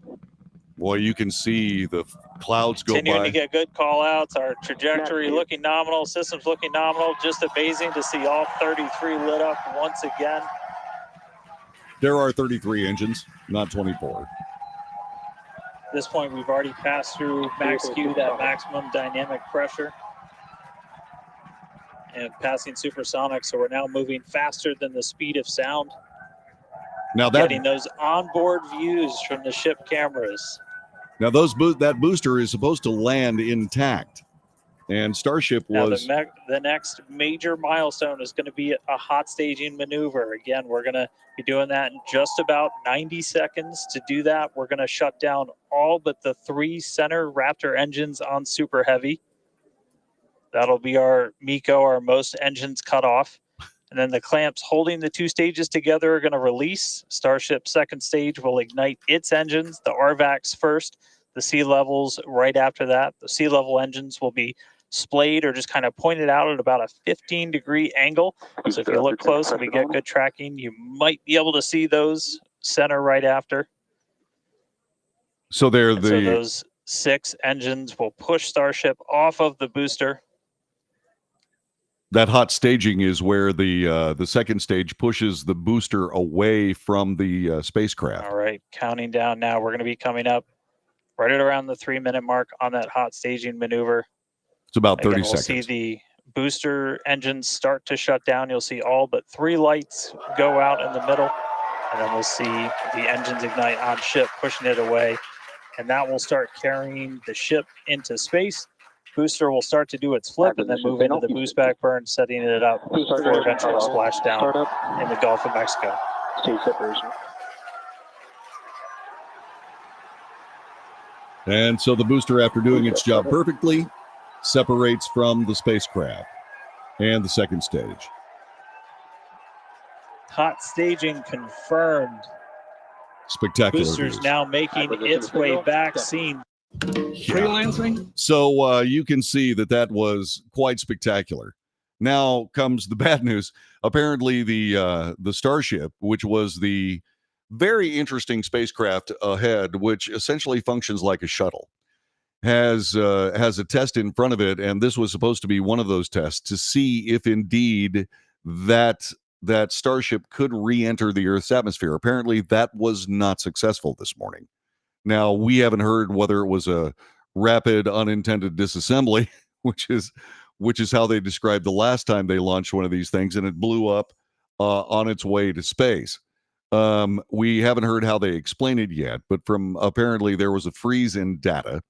Well, you can see the clouds go Continuing by. to get good call outs. Our trajectory looking nominal, systems looking nominal. Just amazing to see all 33 lit up once again. There are 33 engines, not 24. this point, we've already passed through max Q, that maximum dynamic pressure, and passing supersonic. So we're now moving faster than the speed of sound. Now getting those onboard views from the ship cameras. Now that booster is supposed to land intact, and Starship was. Now the next major milestone is going to be a hot staging maneuver. Again, we're going to be doing that in just about 90 seconds. To do that, we're going to shut down all but the 3 center Raptor engines on Super Heavy. That'll be our MECO, our most engines cut off. And then the clamps holding the 2 stages together are going to release. Starship's second stage will ignite its engines, the RVACs first, the sea levels right after that. The sea level engines will be splayed or just kind of pointed out at about a 15-degree angle. So if you look close and we get good tracking, you might be able to see those center right after. So so those 6 engines will push Starship off of the booster. That hot staging is where the second stage pushes the booster away from the spacecraft. All right, counting down now. We're going to be coming up right at around the 3-minute mark on that hot staging maneuver. It's about 30 Again, we'll seconds. see the booster engines start to shut down. You'll see all but 3 lights go out in the middle, and then we'll see the engines ignite on ship, pushing it away, and that will start carrying the ship into space. Booster will start to do its flip and then move into the boost back burn, setting it up for eventual splashdown in the Gulf of Mexico. Stage separation. And so the booster, after doing its job perfectly, separates from the spacecraft and the second stage. Hot staging confirmed. Spectacular. Boosters views. now making its way back, seen. Freelancing. So you can see that was quite spectacular. Now comes the bad news. Apparently, the Starship, which was the very interesting spacecraft ahead, which essentially functions like a shuttle, has a test in front of it, and this was supposed to be one of those tests to see if indeed that Starship could re-enter the Earth's atmosphere. Apparently, that was not successful this morning. Now, we haven't heard whether it was a rapid unintended disassembly, which is how they described the last time they launched one of these things, and it blew up on its way to space. We haven't heard how they explain it yet, but from apparently there was a freeze in data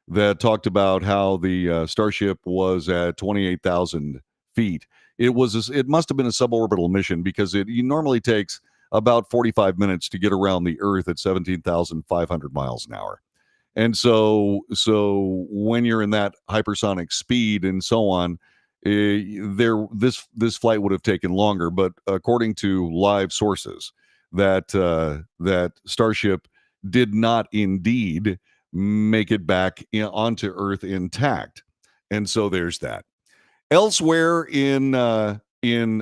that talked about how the Starship was at 28,000 feet. It must have been a suborbital mission because it normally takes about 45 minutes to get around the Earth at 17,500 miles an hour. And so when you're in that hypersonic speed and so on, this flight would have taken longer. But according to live sources, that Starship did not indeed make it back onto Earth intact. And so there's that. Elsewhere in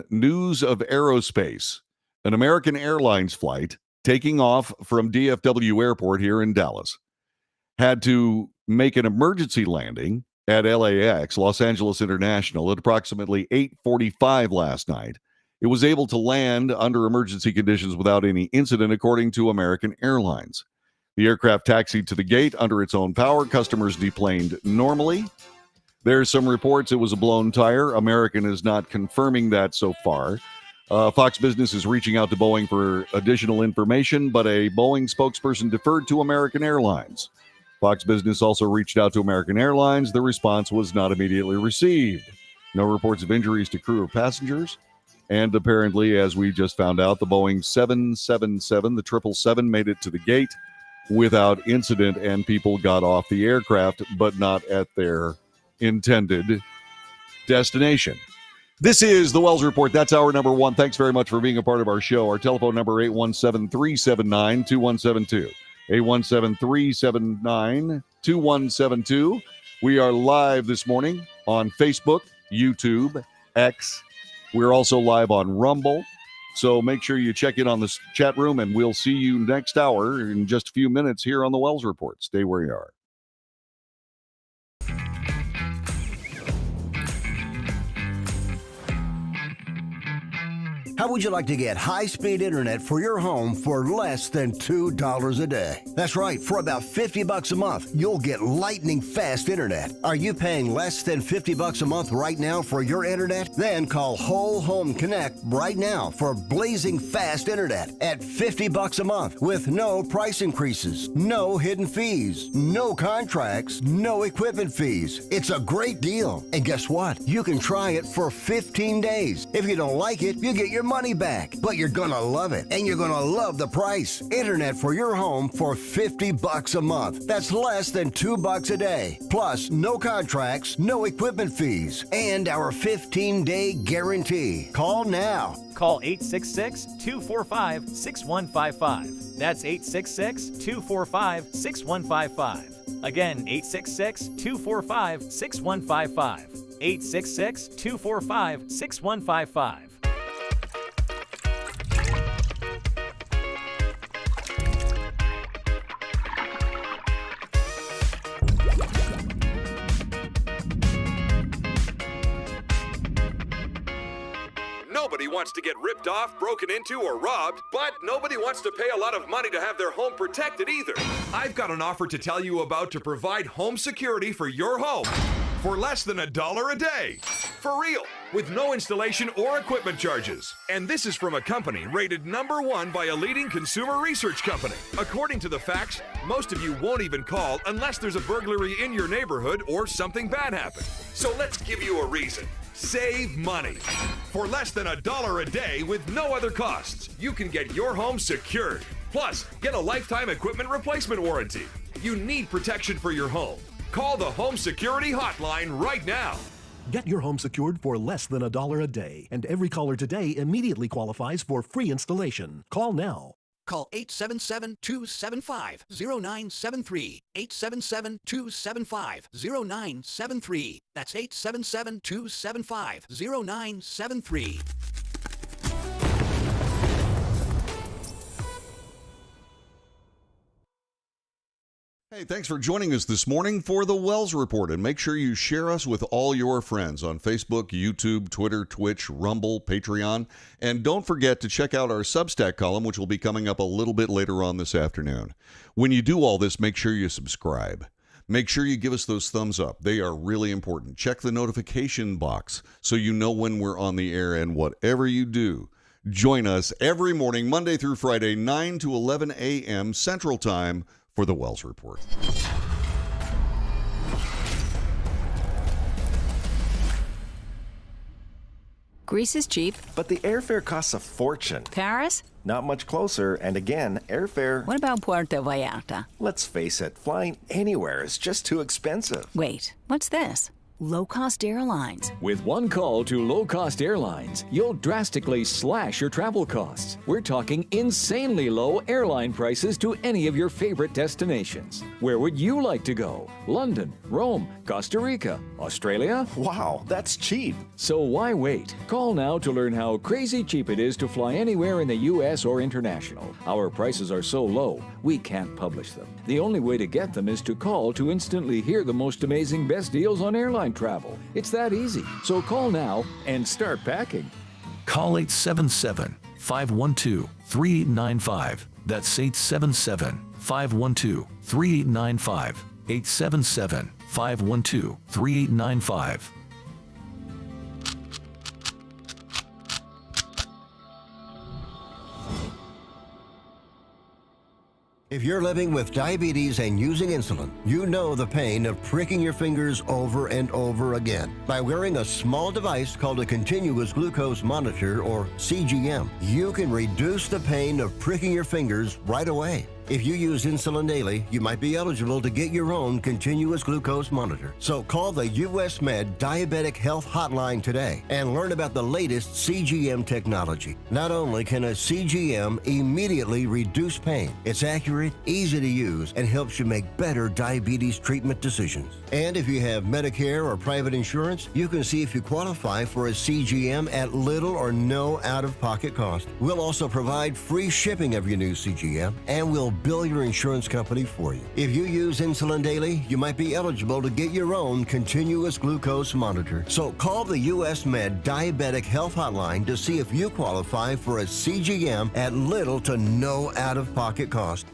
news of aerospace, an American Airlines flight taking off from DFW Airport here in Dallas had to make an emergency landing at LAX, Los Angeles International, at approximately 8:45 last night. It was able to land under emergency conditions without any incident, according to American Airlines. The aircraft taxied to the gate under its own power. Customers deplaned normally. There's some reports it was a blown tire. American is not confirming that so far. Fox Business is reaching out to Boeing for additional information, but a Boeing spokesperson deferred to American Airlines. Fox Business also reached out to American Airlines. The response was not immediately received. No reports of injuries to crew or passengers. And apparently, as we just found out, the Boeing 777, the 777, made it to the gate without incident, and people got off the aircraft, but not at their intended destination. This is the Wells Report. That's hour number 1. Thanks very much for being a part of our show. Our telephone number, 817-379-2172. 817-379-2172. We are live this morning on Facebook, YouTube, X. We're also live on Rumble. So make sure you check in on the chat room, and we'll see you next hour in just a few minutes here on the Wells Report. Stay where you are. How would you like to get high-speed internet for your home for less than $2 a day? That's right, for about $50 a month, you'll get lightning fast internet. Are you paying less than $50 a month right now for your internet? Then call Whole Home Connect right now for blazing fast internet at $50 a month with no price increases, no hidden fees, no contracts, no equipment fees. It's a great deal. And guess what? You can try it for 15 days. If you don't like it, you get your money back. But you're gonna love it, and you're gonna love the price. Internet for your home for $50 a month. That's less than $2 a day. Plus, no contracts, no equipment fees, and our 15-day guarantee. Call now. Call 866-245-6155. That's 866-245-6155. Again, 866-245-6155. 866-245-6155. Nobody wants to get ripped off, broken into, or robbed, but nobody wants to pay a lot of money to have their home protected either. I've got an offer to tell you about to provide home security for your home for less than $1 a day. For real, with no installation or equipment charges. And this is from a company rated #1 by a leading consumer research company. According to the facts, most of you won't even call unless there's a burglary in your neighborhood or something bad happened. So let's give you a reason. Save money. For less than $1 a day with no other costs, you can get your home secured. Plus, get a lifetime equipment replacement warranty. You need protection for your home. Call the Home Security Hotline right now. Get your home secured for less than $1 a day, and every caller today immediately qualifies for free installation. Call now. Call 877-275-0973. 877-275-0973. That's 877-275-0973. Hey, thanks for joining us this morning for the Wells Report, and make sure you share us with all your friends on Facebook, YouTube, Twitter, Twitch, Rumble, Patreon, and don't forget to check out our Substack column, which will be coming up a little bit later on this afternoon. When you do all this, make sure you subscribe. Make sure you give us those thumbs up. They are really important. Check the notification box so you know when we're on the air, and whatever you do, join us every morning, Monday through Friday, 9 to 11 a.m. Central Time, for the Wells Report. Greece is cheap. But the airfare costs a fortune. Paris? Not much closer, and again, airfare... What about Puerto Vallarta? Let's face it, flying anywhere is just too expensive. Wait, what's this? Low-cost airlines. With one call to low-cost airlines, you'll drastically slash your travel costs. We're talking insanely low airline prices to any of your favorite destinations. Where would you like to go? London, Rome, Costa Rica, Australia? Wow, that's cheap. So why wait? Call now to learn how crazy cheap it is to fly anywhere in the U.S. or international. Our prices are so low, we can't publish them. The only way to get them is to call to instantly hear the most amazing best deals on airline travel. It's that easy. So call now and start packing. Call 877-512-3895. That's 877-512-3895. 877-512-3895. If you're living with diabetes and using insulin, you know the pain of pricking your fingers over and over again. By wearing a small device called a continuous glucose monitor, or CGM, you can reduce the pain of pricking your fingers right away. If you use insulin daily, you might be eligible to get your own continuous glucose monitor. So call the US Med Diabetic Health Hotline today and learn about the latest CGM technology. Not only can a CGM immediately reduce pain, it's accurate, easy to use, and helps you make better diabetes treatment decisions. And if you have Medicare or private insurance, you can see if you qualify for a CGM at little or no out-of-pocket cost. We'll also provide free shipping of your new CGM, and we'll bill your insurance company for you. If you use insulin daily, you might be eligible to get your own continuous glucose monitor. So call the US Med Diabetic Health Hotline to see if you qualify for a CGM at little to no out-of-pocket cost.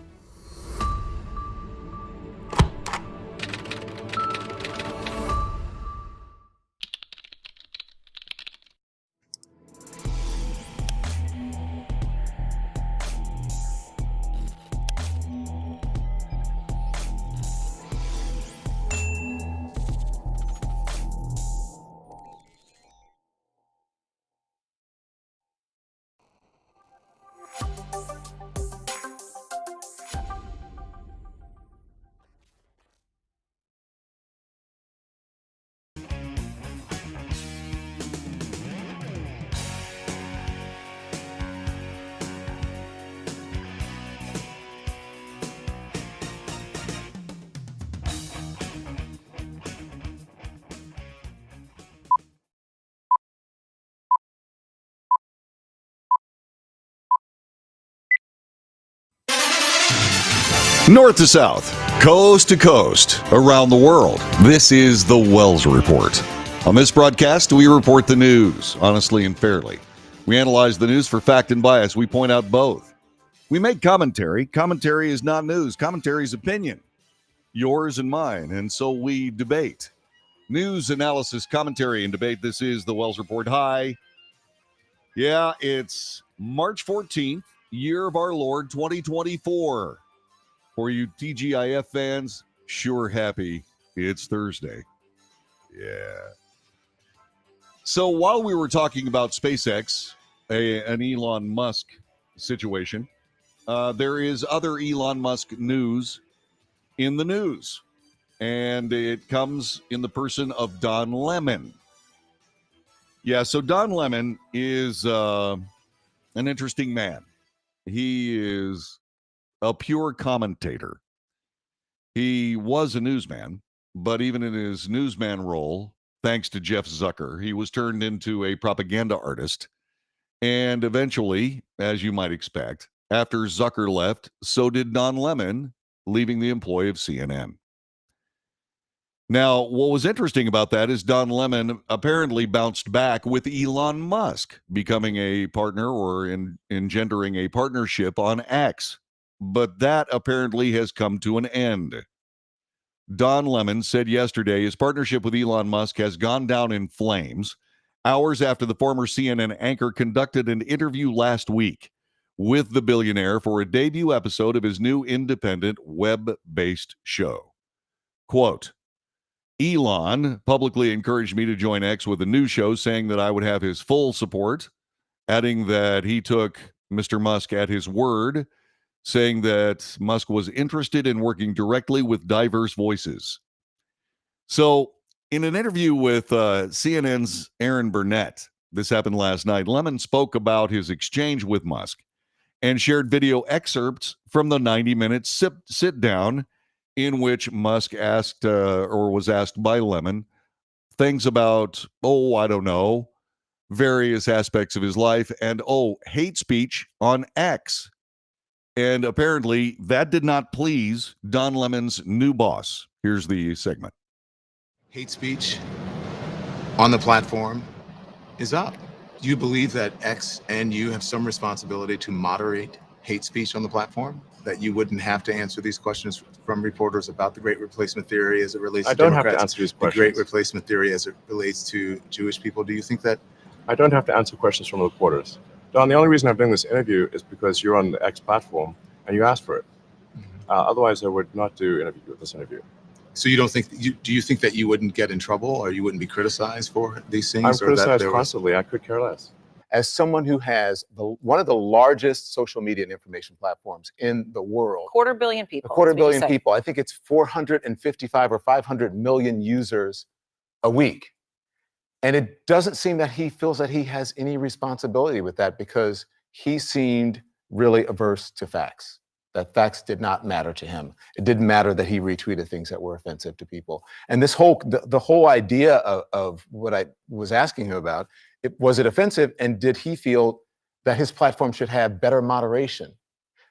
North to south, coast to coast, around the world. This is the Wells Report. On this broadcast, we report the news, honestly and fairly. We analyze the news for fact and bias. We point out both. We make commentary. Commentary is not news. Commentary is opinion, yours and mine. And so we debate. News, analysis, commentary, and debate. This is the Wells Report. Hi. Yeah, it's March 14th, year of our Lord, 2024. For you TGIF fans, sure happy it's Thursday. Yeah. So while we were talking about SpaceX, an Elon Musk situation, there is other Elon Musk news in the news. And it comes in the person of Don Lemon. Yeah, so Don Lemon is an interesting man. He is a pure commentator. He was a newsman, but even in his newsman role, thanks to Jeff Zucker, he was turned into a propaganda artist. And eventually, as you might expect, after Zucker left, so did Don Lemon, leaving the employ of CNN. Now, what was interesting about that is Don Lemon apparently bounced back with Elon Musk, becoming a partner or engendering a partnership on X. But that apparently has come to an end. Don Lemon said yesterday his partnership with Elon Musk has gone down in flames hours after the former CNN anchor conducted an interview last week with the billionaire for a debut episode of his new independent web-based show. Quote, Elon publicly encouraged me to join X with a new show, saying that I would have his full support, adding that he took Mr. Musk at his word, saying that Musk was interested in working directly with diverse voices. So, in an interview with CNN's Aaron Burnett, this happened last night, Lemon spoke about his exchange with Musk and shared video excerpts from the 90-minute sit-down in which Musk asked or was asked by Lemon things about, I don't know, various aspects of his life and, hate speech on X. And apparently that did not please Don Lemon's new boss. Here's the segment. Hate speech on the platform is up. Do you believe that X and you have some responsibility to moderate hate speech on the platform? That you wouldn't have to answer these questions from reporters about the Great Replacement Theory as it relates to Democrats? I don't have to answer these questions. The Great Replacement Theory as it relates to Jewish people. Do you think that? I don't have to answer questions from reporters. Don, the only reason I'm doing this interview is because you're on the X platform and you asked for it. Otherwise, I would not do this interview. So you don't think, do you think that you wouldn't get in trouble or you wouldn't be criticized for these things? I'm criticized constantly. I could care less. As someone who has one of the largest social media and information platforms in the world. 250 million people. A 250 million people. I think it's 455 or 500 million users a week. And it doesn't seem that he feels that he has any responsibility with that because he seemed really averse to facts, that facts did not matter to him. It didn't matter that he retweeted things that were offensive to people. And this the whole idea of what I was asking him about, was it offensive? And did he feel that his platform should have better moderation?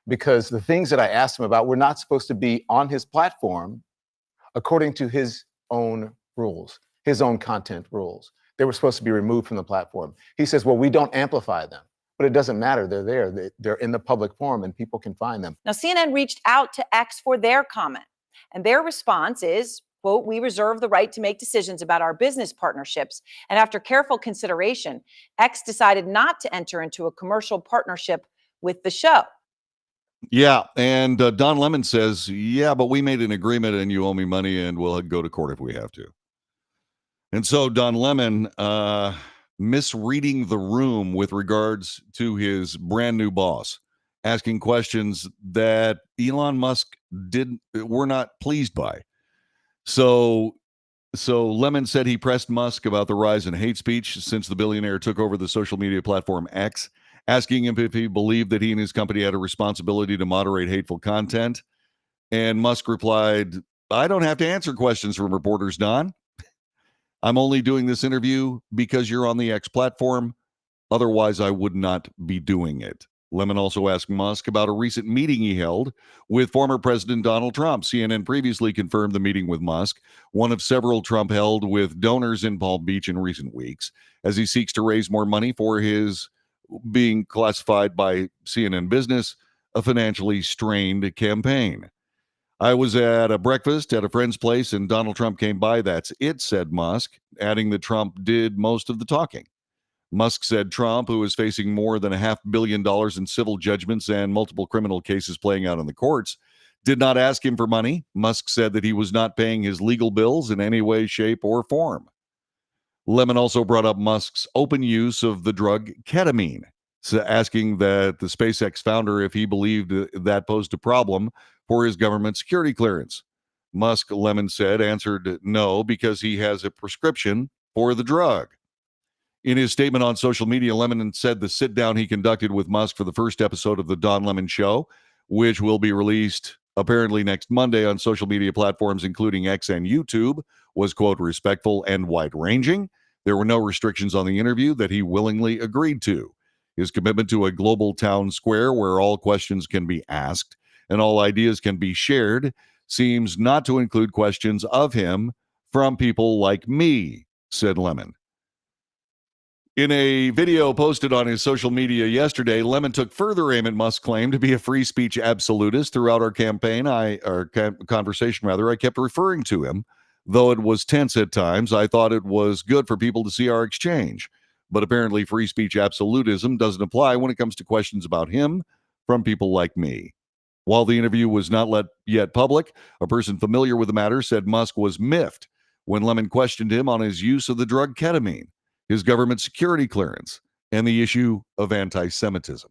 because the things that I asked him about were not supposed to be on his platform according to his own rules, his own content rules. They were supposed to be removed from the platform. He says, well, we don't amplify them, but it doesn't matter. They're there. They're in the public forum and people can find them. Now, CNN reached out to X for their comment, and their response is, quote, we reserve the right to make decisions about our business partnerships. And after careful consideration, X decided not to enter into a commercial partnership with the show. Yeah, and Don Lemon says, yeah, but we made an agreement and you owe me money and we'll go to court if we have to. And so Don Lemon misreading the room with regards to his brand new boss, asking questions that Elon Musk were not pleased by. So Lemon said he pressed Musk about the rise in hate speech since the billionaire took over the social media platform X, asking him if he believed that he and his company had a responsibility to moderate hateful content. And Musk replied, I don't have to answer questions from reporters, Don. I'm only doing this interview because you're on the X platform. Otherwise, I would not be doing it. Lemon also asked Musk about a recent meeting he held with former President Donald Trump. CNN previously confirmed the meeting with Musk, one of several Trump held with donors in Palm Beach in recent weeks, as he seeks to raise more money for his being classified by CNN Business a financially strained campaign. I was at a breakfast at a friend's place and Donald Trump came by. That's it, said Musk, adding that Trump did most of the talking. Musk said Trump, who is facing more than $500 million in civil judgments and multiple criminal cases playing out in the courts, did not ask him for money. Musk said that he was not paying his legal bills in any way, shape, or form. Lemon also brought up Musk's open use of the drug ketamine, asking that the SpaceX founder if he believed that posed a problem for his government security clearance. Musk, Lemon said, answered no because he has a prescription for the drug. In his statement on social media, Lemon said the sit-down he conducted with Musk for the first episode of the Don Lemon Show, which will be released apparently next Monday on social media platforms including X and YouTube, was, quote, respectful and wide-ranging. There were no restrictions on the interview that he willingly agreed to. His commitment to a global town square where all questions can be asked and all ideas can be shared seems not to include questions of him from people like me, said Lemon. In a video posted on his social media yesterday, Lemon took further aim at Musk's claim to be a free speech absolutist. Throughout our conversation, I kept referring to him. Though it was tense at times, I thought it was good for people to see our exchange. But apparently free speech absolutism doesn't apply when it comes to questions about him from people like me. While the interview was not yet public, a person familiar with the matter said Musk was miffed when Lemon questioned him on his use of the drug ketamine, his government security clearance, and the issue of anti-Semitism.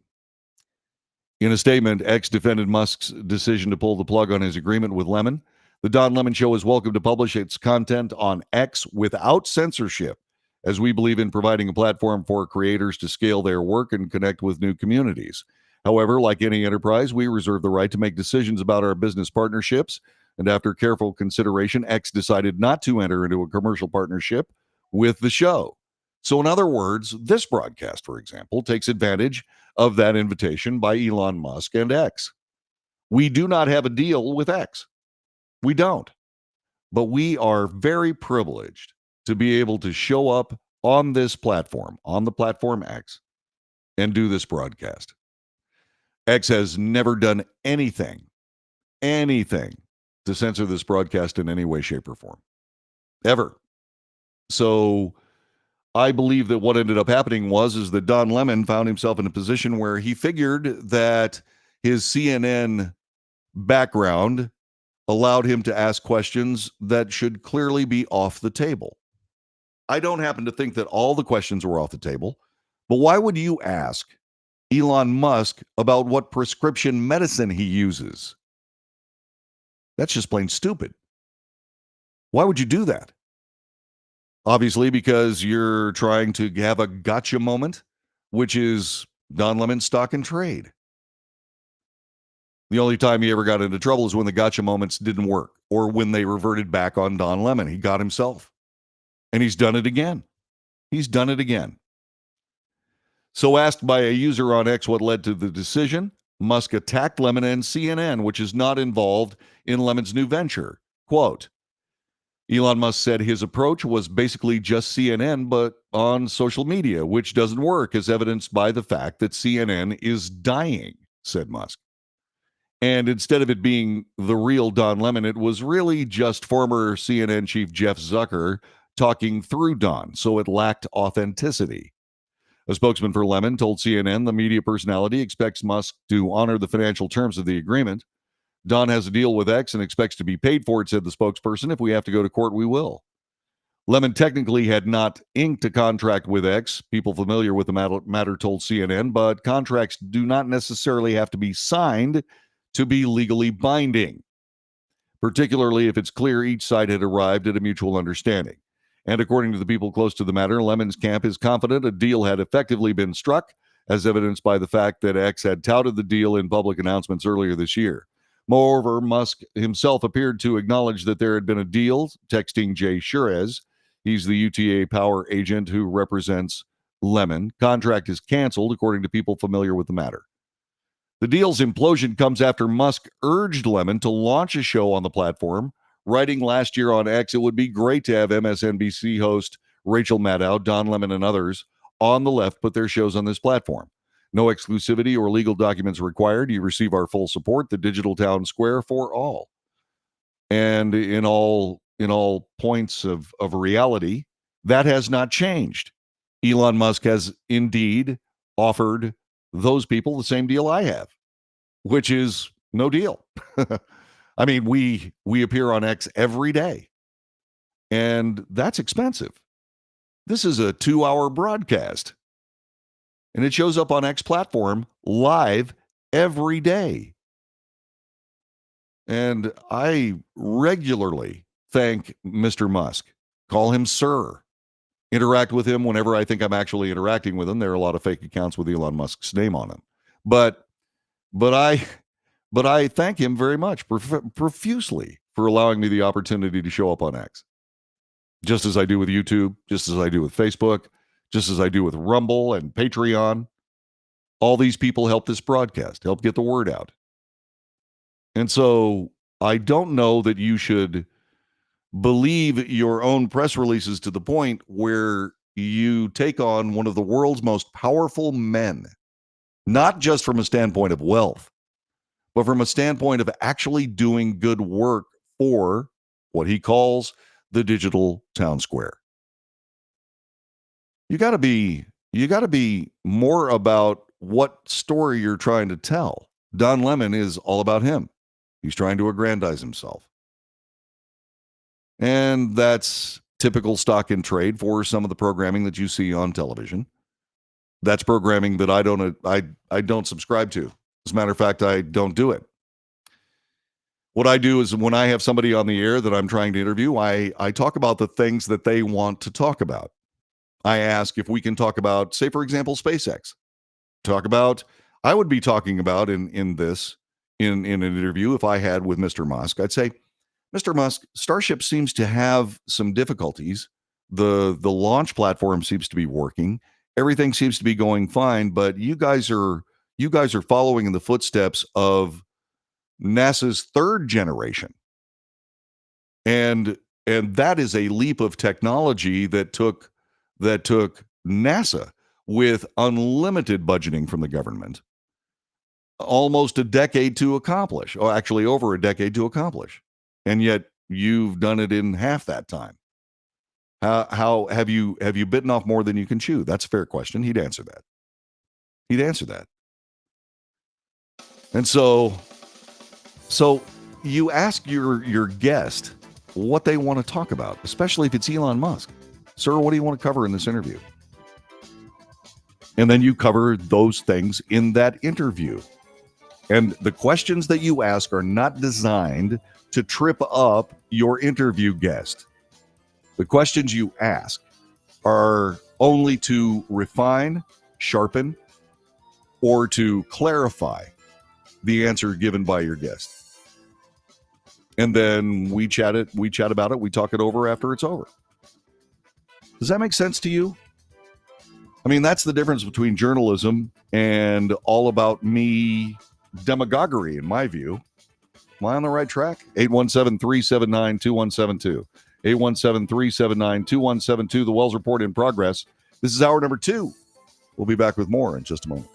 In a statement, X defended Musk's decision to pull the plug on his agreement with Lemon. The Don Lemon Show is welcome to publish its content on X without censorship, as we believe in providing a platform for creators to scale their work and connect with new communities. However, like any enterprise, we reserve the right to make decisions about our business partnerships, and after careful consideration, X decided not to enter into a commercial partnership with the show. So in other words, this broadcast, for example, takes advantage of that invitation by Elon Musk and X. We do not have a deal with X. We don't. But we are very privileged to be able to show up on this platform, on the platform X, and do this broadcast. X has never done anything to censor this broadcast in any way, shape, or form. Ever. So I believe that what ended up happening is that Don Lemon found himself in a position where he figured that his CNN background allowed him to ask questions that should clearly be off the table. I don't happen to think that all the questions were off the table, but why would you ask Elon Musk about what prescription medicine he uses? That's just plain stupid. Why would you do that? Obviously, because you're trying to have a gotcha moment, which is Don Lemon's stock and trade. The only time he ever got into trouble is when the gotcha moments didn't work or when they reverted back on Don Lemon. He got himself. And he's done it again. So asked by a user on X what led to the decision, Musk attacked Lemon and CNN, which is not involved in Lemon's new venture. Quote, Elon Musk said his approach was basically just CNN, but on social media, which doesn't work, as evidenced by the fact that CNN is dying, said Musk. And instead of it being the real Don Lemon, it was really just former CNN chief Jeff Zucker talking through Don, so it lacked authenticity. A spokesman for Lemon told CNN the media personality expects Musk to honor the financial terms of the agreement. Don has a deal with X and expects to be paid for it, said the spokesperson. If we have to go to court, we will. Lemon technically had not inked a contract with X. People familiar with the matter told CNN, but contracts do not necessarily have to be signed to be legally binding, particularly if it's clear each side had arrived at a mutual understanding. And according to the people close to the matter, Lemon's camp is confident a deal had effectively been struck, as evidenced by the fact that X had touted the deal in public announcements earlier this year. Moreover, Musk himself appeared to acknowledge that there had been a deal, texting Jay Sherez. He's the UTA power agent who represents Lemon. Contract is canceled, according to people familiar with the matter. The deal's implosion comes after Musk urged Lemon to launch a show on the platform, writing last year on X, it would be great to have MSNBC host Rachel Maddow, Don Lemon, and others on the left put their shows on this platform. No exclusivity or legal documents required. You receive our full support, the Digital Town Square for all. And in all points of reality, that has not changed. Elon Musk has indeed offered those people the same deal I have, which is no deal. I mean, we appear on X every day, and that's expensive. This is a 2-hour broadcast, and it shows up on X platform live every day. And I regularly thank Mr. Musk, call him sir, interact with him whenever I think I'm actually interacting with him. There are a lot of fake accounts with Elon Musk's name on them. But I thank him very much, profusely, for allowing me the opportunity to show up on X. Just as I do with YouTube, just as I do with Facebook, just as I do with Rumble and Patreon. All these people help this broadcast, help get the word out. And so I don't know that you should believe your own press releases to the point where you take on one of the world's most powerful men, not just from a standpoint of wealth, but from a standpoint of actually doing good work for what he calls the Digital Town Square. You got to be more about what story you're trying to tell. Don Lemon is all about him. He's trying to aggrandize himself. And that's typical stock in trade for some of the programming that you see on television. That's programming that I don't subscribe to. As a matter of fact, I don't do it. What I do is when I have somebody on the air that I'm trying to interview, I talk about the things that they want to talk about. I ask if we can talk about, say, for example, SpaceX. I would be talking about in an interview if I had with Mr. Musk. I'd say, Mr. Musk, Starship seems to have some difficulties. The launch platform seems to be working. Everything seems to be going fine, but you guys are following in the footsteps of NASA's third generation. And that is a leap of technology that took NASA, with unlimited budgeting from the government, almost a decade to accomplish, or actually over a decade to accomplish. And yet you've done it in half that time. How have you bitten off more than you can chew? That's a fair question. He'd answer that. And so you ask your guest what they want to talk about, especially if it's Elon Musk. Sir, what do you want to cover in this interview? And then you cover those things in that interview. And the questions that you ask are not designed to trip up your interview guest. The questions you ask are only to refine, sharpen, or to clarify the answer given by your guest. And then we chat about it, we talk it over after it's over. Does that make sense to you? I mean, that's the difference between journalism and all about me demagoguery, in my view. Am I on the right track? 817-379-2172. 817-379-2172. The Wells Report in progress. This is hour number 2. We'll be back with more in just a moment.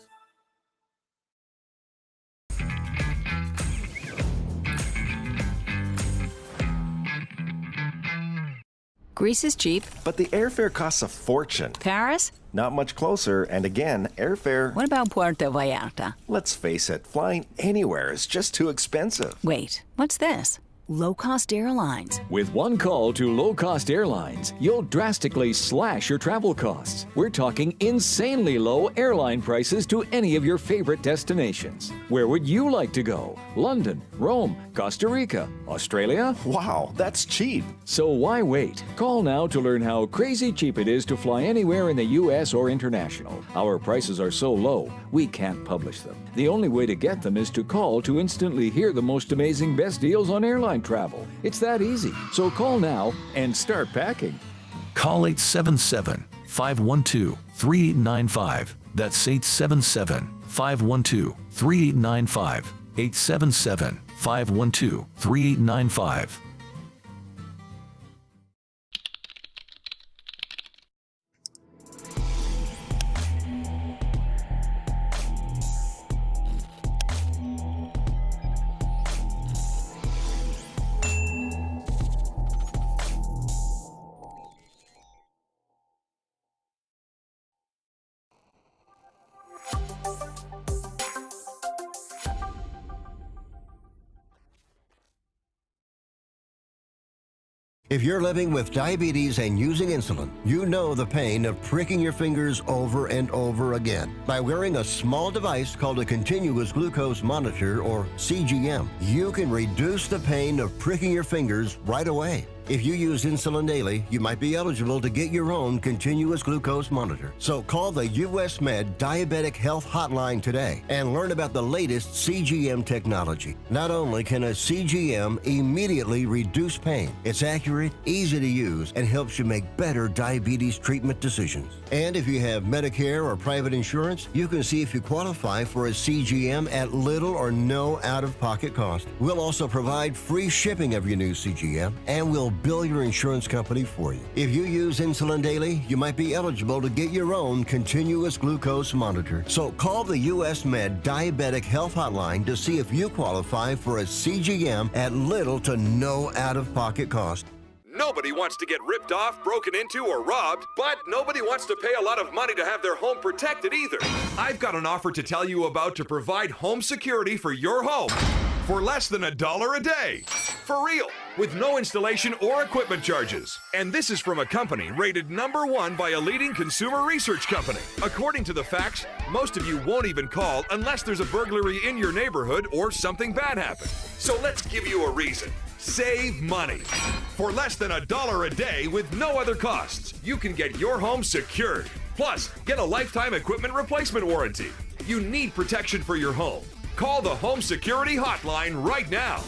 Greece is cheap. But the airfare costs a fortune. Paris? Not much closer, and again, airfare... What about Puerto Vallarta? Let's face it, flying anywhere is just too expensive. Wait, what's this? Low-cost airlines. With one call to low-cost airlines, you'll drastically slash your travel costs. We're talking insanely low airline prices to any of your favorite destinations. Where would you like to go? London, Rome, Costa Rica, Australia? Wow, that's cheap. So why wait? Call now to learn how crazy cheap it is to fly anywhere in the U.S. or international. Our prices are so low, we can't publish them. The only way to get them is to call to instantly hear the most amazing best deals on airline travel. It's that easy. So call now and start packing. Call 877-512-3895. That's 877-512-3895. 877-512-3895. If you're living with diabetes and using insulin, you know the pain of pricking your fingers over and over again. By wearing a small device called a continuous glucose monitor, or CGM, you can reduce the pain of pricking your fingers right away. If you use insulin daily, you might be eligible to get your own continuous glucose monitor. So call the US Med Diabetic Health Hotline today and learn about the latest CGM technology. Not only can a CGM immediately reduce pain, it's accurate, easy to use, and helps you make better diabetes treatment decisions. And if you have Medicare or private insurance, you can see if you qualify for a CGM at little or no out-of-pocket cost. We'll also provide free shipping of your new CGM, and we'll bill your insurance company for you. If you use insulin daily, you might be eligible to get your own continuous glucose monitor. So call the US Med Diabetic Health Hotline to see if you qualify for a CGM at little to no out-of-pocket cost. Nobody wants to get ripped off, broken into, or robbed, but nobody wants to pay a lot of money to have their home protected either. I've got an offer to tell you about to provide home security for your home for less than $1 a day. For real, with no installation or equipment charges. And this is from a company rated #1 by a leading consumer research company. According to the facts, most of you won't even call unless there's a burglary in your neighborhood or something bad happened. So let's give you a reason. Save money. For less than $1 a day with no other costs, you can get your home secured. Plus, get a lifetime equipment replacement warranty. You need protection for your home. Call the Home Security Hotline right now.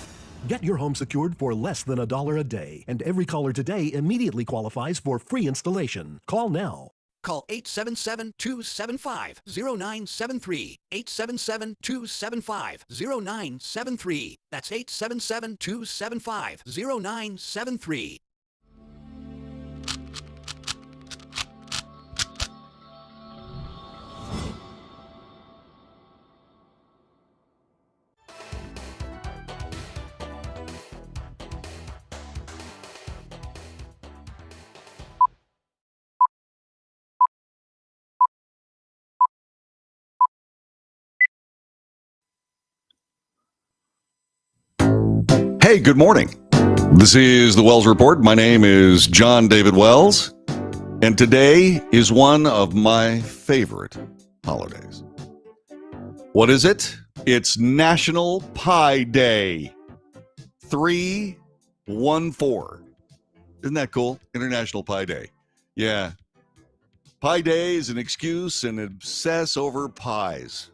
Get your home secured for less than $1 a day, and every caller today immediately qualifies for free installation. Call now. Call 877-275-0973. 877-275-0973. That's 877-275-0973. Hey, good morning. This is the Wells Report. My name is John David Wells, and today is one of my favorite holidays. What is it? It's National Pie Day. 314. Isn't that cool? International Pie Day. Yeah. Pie Day is an excuse and obsess over pies.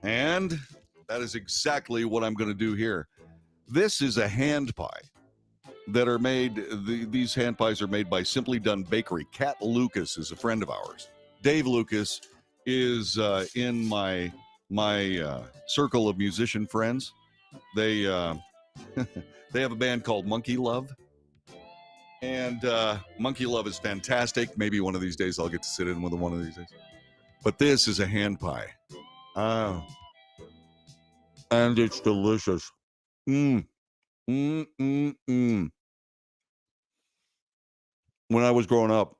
And that is exactly what I'm going to do here. This is a hand pie that are made. These hand pies are made by Simply Done Bakery. Kat Lucas is a friend of ours. Dave Lucas is in my my circle of musician friends, they they have a band called Monkey Love. And Monkey Love is fantastic. Maybe one of these days I'll get to sit in with them one of these days. But this is a hand pie. And it's delicious. When I was growing up,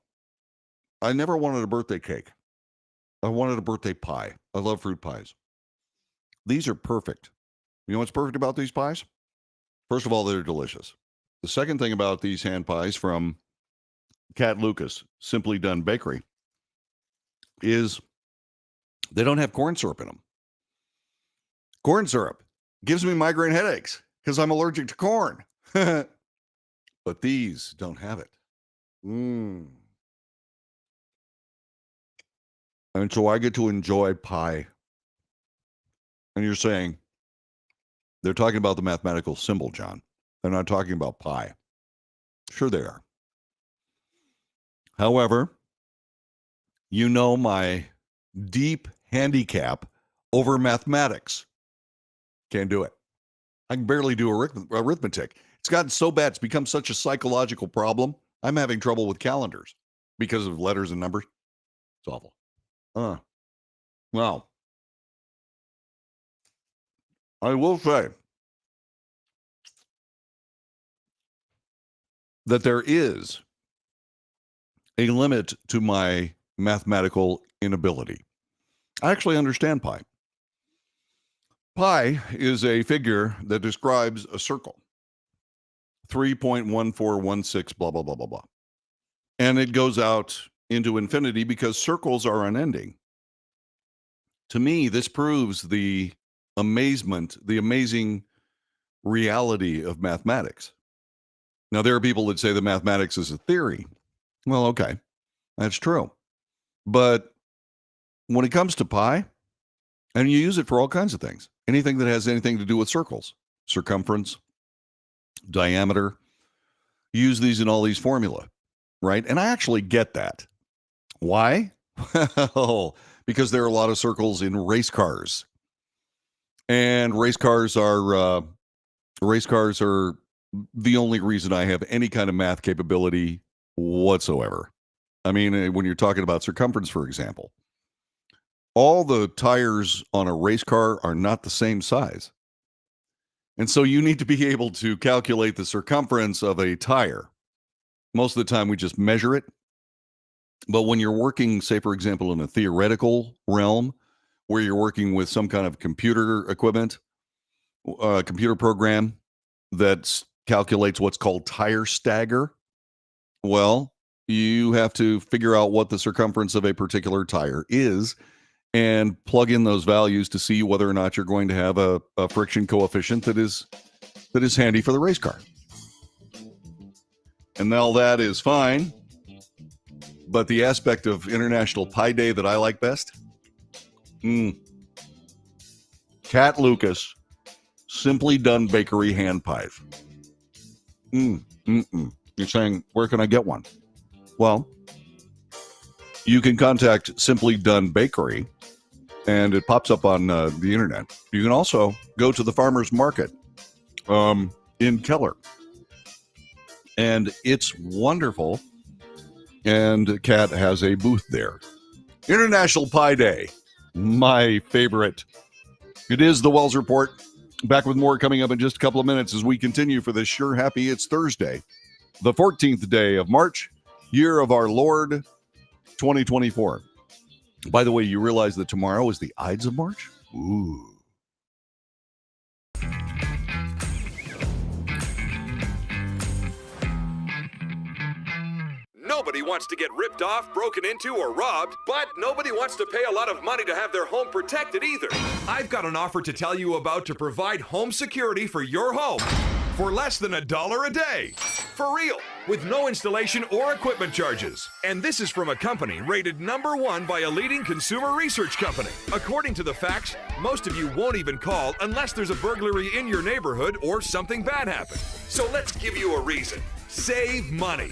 I never wanted a birthday cake. I wanted a birthday pie. I love fruit pies. These are perfect. You know what's perfect about these pies? First of all, they're delicious. The second thing about these hand pies from Cat Lucas, Simply Done Bakery, is they don't have corn syrup in them. Corn syrup gives me migraine headaches because I'm allergic to corn. But these don't have it. And so I get to enjoy pie. And you're saying, they're talking about the mathematical symbol, John. They're not talking about pi. Sure they are. However, you know my deep handicap over mathematics. Can't do it. I can barely do arithmetic. It's gotten so bad. It's become such a psychological problem. I'm having trouble with calendars because of letters and numbers. It's awful. Well, I will say that there is a limit to my mathematical inability. I actually understand pi. Pi is a figure that describes a circle. 3.1416, blah, blah, blah, blah, blah. And it goes out into infinity because circles are unending. To me, this proves the amazing reality of mathematics. Now, there are people that say that mathematics is a theory. Well, okay, that's true. But when it comes to pi, and you use it for all kinds of things, anything that has anything to do with circles, circumference, diameter, use these in all these formula, right? And I actually get that. Why? Well, because there are a lot of circles in race cars. And race cars are the only reason I have any kind of math capability whatsoever. I mean, when you're talking about circumference, for example, all the tires on a race car are not the same size. And so you need to be able to calculate the circumference of a tire. Most of the time we just measure it. But when you're working, say, for example, in a theoretical realm, where you're working with some kind of computer equipment, computer program that calculates what's called tire stagger, well, you have to figure out what the circumference of a particular tire is and plug in those values to see whether or not you're going to have a friction coefficient that is handy for the race car. And all that is fine. But the aspect of International Pi Day that I like best, Cat Lucas, Simply Done Bakery hand pies. You're saying, where can I get one? Well, you can contact Simply Done Bakery, and it pops up on the internet. You can also go to the farmer's market in Keller, and it's wonderful. And Cat has a booth there. International Pi Day, my favorite. It is the Wells Report. Back with more coming up in just a couple of minutes as we continue for this Sure Happy It's Thursday, the 14th day of March, year of our Lord, 2024. By the way, you realize that tomorrow is the Ides of March? Ooh. Nobody wants to get ripped off, broken into, or robbed, but nobody wants to pay a lot of money to have their home protected either. I've got an offer to tell you about to provide home security for your home for less than $1 a day. For real, with no installation or equipment charges. And this is from a company rated #1 by a leading consumer research company. According to the facts, most of you won't even call unless there's a burglary in your neighborhood or something bad happened. So let's give you a reason. Save money.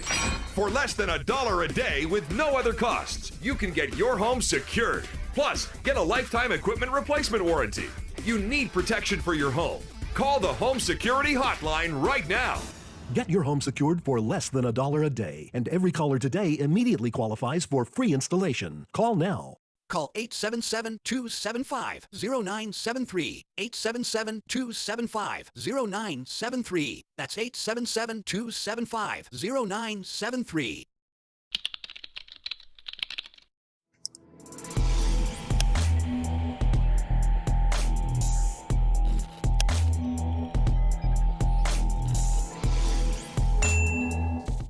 For less than $1 a day with no other costs, you can get your home secured. Plus, get a lifetime equipment replacement warranty. You need protection for your home. Call the Home Security Hotline right now. Get your home secured for less than $1 a day, and every caller today immediately qualifies for free installation. Call now. Call 877-275-0973. 877-275-0973. That's 877-275-0973.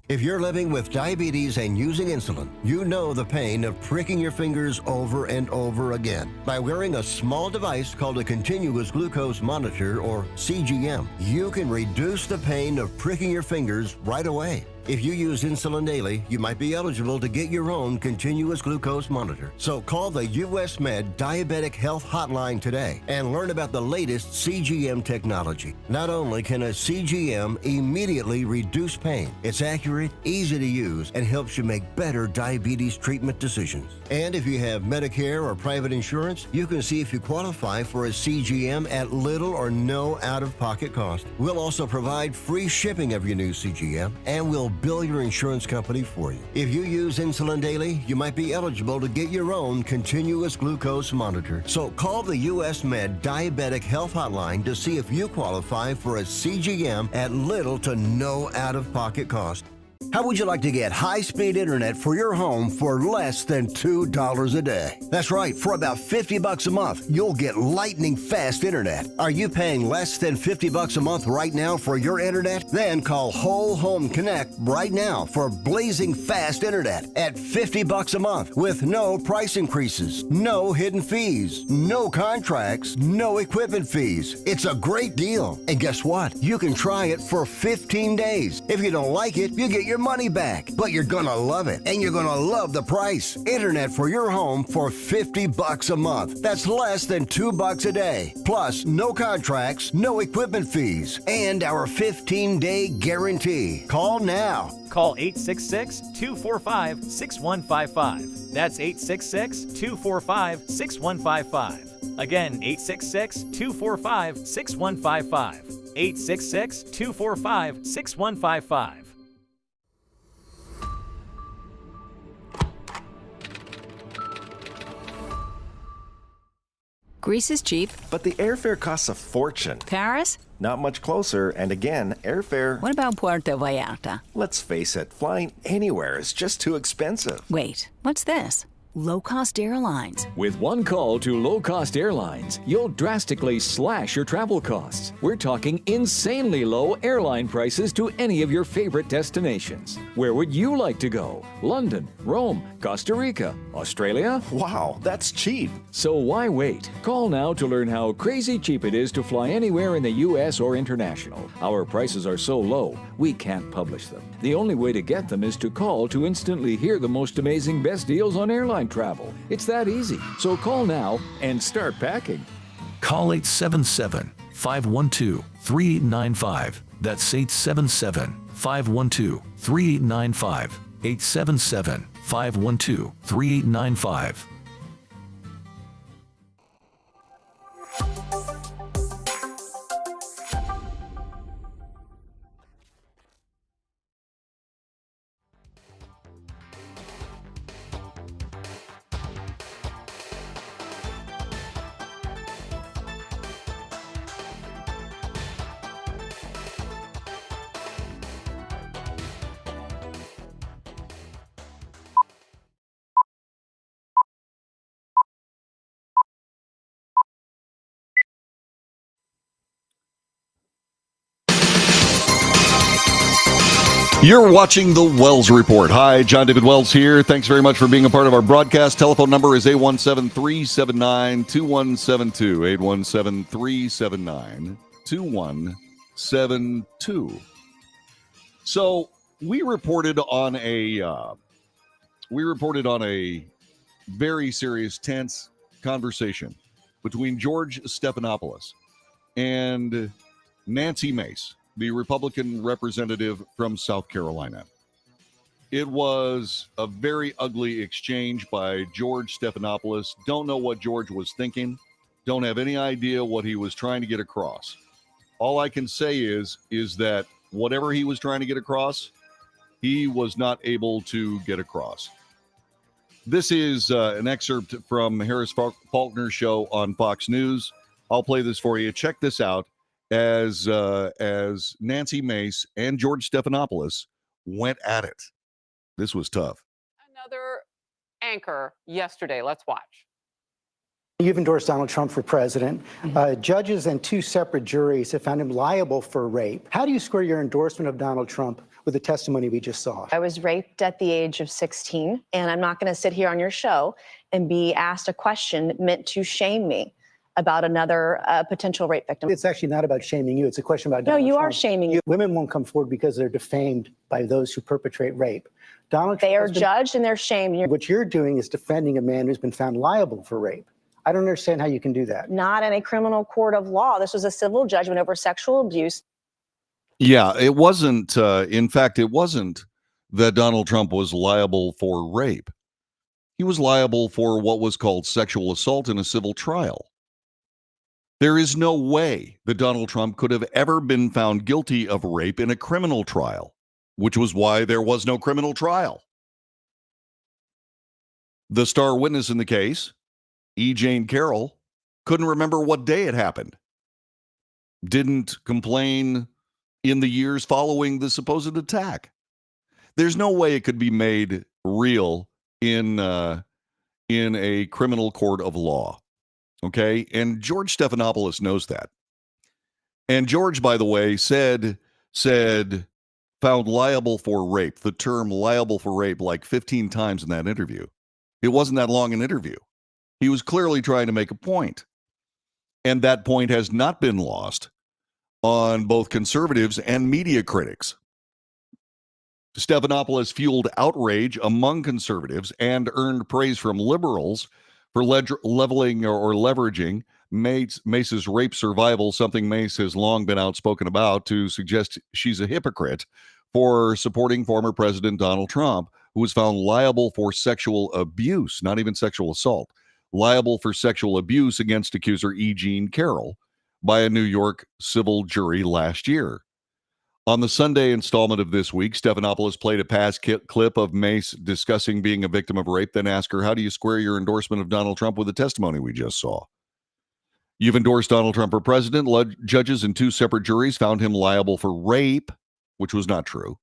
If you're living with diabetes and using insulin, you know the pain of pricking your fingers over and over again. By wearing a small device called a continuous glucose monitor, or CGM, you can reduce the pain of pricking your fingers right away. If you use insulin daily, you might be eligible to get your own continuous glucose monitor. So call the US Med Diabetic Health Hotline today and learn about the latest CGM technology. Not only can a CGM immediately reduce pain, it's accurate, easy to use, and helps you make better diabetes treatment decisions. And if you have Medicare or private insurance, you can see if you qualify for a CGM at little or no out-of-pocket cost. We'll also provide free shipping of your new CGM, and we'll bill your insurance company for you. If you use insulin daily, you might be eligible to get your own continuous glucose monitor. So call the US Med Diabetic Health Hotline to see if you qualify for a CGM at little to no out-of-pocket cost. How would you like to get high-speed internet for your home for less than $2 a day? That's right, for about $50 a month, you'll get lightning fast internet. Are you paying less than $50 a month right now for your internet? Then call Whole Home Connect right now for blazing fast internet at $50 a month with no price increases, no hidden fees, no contracts, no equipment fees. It's a great deal. And guess what? You can try it for 15 days. If you don't like it, you get your money back, but you're gonna love it, and you're gonna love the price. Internet for your home for $50 a month. That's less than $2 a day. Plus, no contracts, no equipment fees, and our 15-day guarantee. Call now. Call 866-245-6155. That's 866-245-6155. Again, 866-245-6155. 866-245-6155. Greece is cheap. But the airfare costs a fortune. Paris? Not much closer, and again, airfare... What about Puerto Vallarta? Let's face it, flying anywhere is just too expensive. Wait, what's this? Low-cost airlines. With one call to low-cost airlines, you'll drastically slash your travel costs. We're talking insanely low airline prices to any of your favorite destinations. Where would you like to go? London, Rome, Costa Rica, Australia? Wow, that's cheap. So why wait? Call now to learn how crazy cheap it is to fly anywhere in the U.S. or international. Our prices are so low, we can't publish them. The only way to get them is to call to instantly hear the most amazing best deals on airline travel. It's that easy. So call now and start packing. Call 877-512-3895. That's 877-512-3895. 877-512-3895. You're watching the Wells Report. Hi, John David Wells here. Thanks very much for being a part of our broadcast. Telephone number is 817-379-2172. 817-379-2172. So we reported on a very serious, tense conversation between George Stephanopoulos and Nancy Mace, the Republican representative from South Carolina. It was a very ugly exchange by George Stephanopoulos. Don't know what George was thinking. Don't have any idea what he was trying to get across. All I can say is that whatever he was trying to get across, he was not able to get across. This is an excerpt from Harris Faulkner's show on Fox News. I'll play this for you. Check this out as Nancy Mace and George Stephanopoulos went at it. This was tough. Another anchor yesterday. Let's watch. You've endorsed Donald Trump for president. Judges and two separate juries have found him liable for rape. How do you square your endorsement of Donald Trump with the testimony we just saw? I was raped at the age of 16, and I'm not going to sit here on your show and be asked a question meant to shame me about another potential rape victim. It's actually not about shaming you. It's a question about No, Donald you Trump. are shaming you. Women won't come forward because they're defamed by those who perpetrate rape. Donald Trump They are has been- judged and they're shamed. What you're doing is defending a man who's been found liable for rape. I don't understand how you can do that. Not in a criminal court of law. This was a civil judgment over sexual abuse. Yeah, it wasn't. In fact, it wasn't that Donald Trump was liable for rape. He was liable for what was called sexual assault in a civil trial. There is no way that Donald Trump could have ever been found guilty of rape in a criminal trial, which was why there was no criminal trial. The star witness in the case, E. Jane Carroll, couldn't remember what day it happened. Didn't complain in the years following the supposed attack. There's no way it could be made real in a criminal court of law. Okay? And George Stephanopoulos knows that. And George, by the way, said found liable for rape, the term liable for rape, like 15 times in that interview. It wasn't that long an interview. He was clearly trying to make a point. And that point has not been lost on both conservatives and media critics. Stephanopoulos fueled outrage among conservatives and earned praise from liberals for leveling or leveraging Mace's rape survival, something Mace has long been outspoken about, to suggest she's a hypocrite for supporting former President Donald Trump, who was found liable for sexual abuse, not even sexual assault, liable for sexual abuse against accuser E. Jean Carroll by a New York civil jury last year. On the Sunday installment of This Week, Stephanopoulos played a past clip of Mace discussing being a victim of rape, then asked her, how do you square your endorsement of Donald Trump with the testimony we just saw? You've endorsed Donald Trump for president. Judges in two separate juries found him liable for rape, which was not true,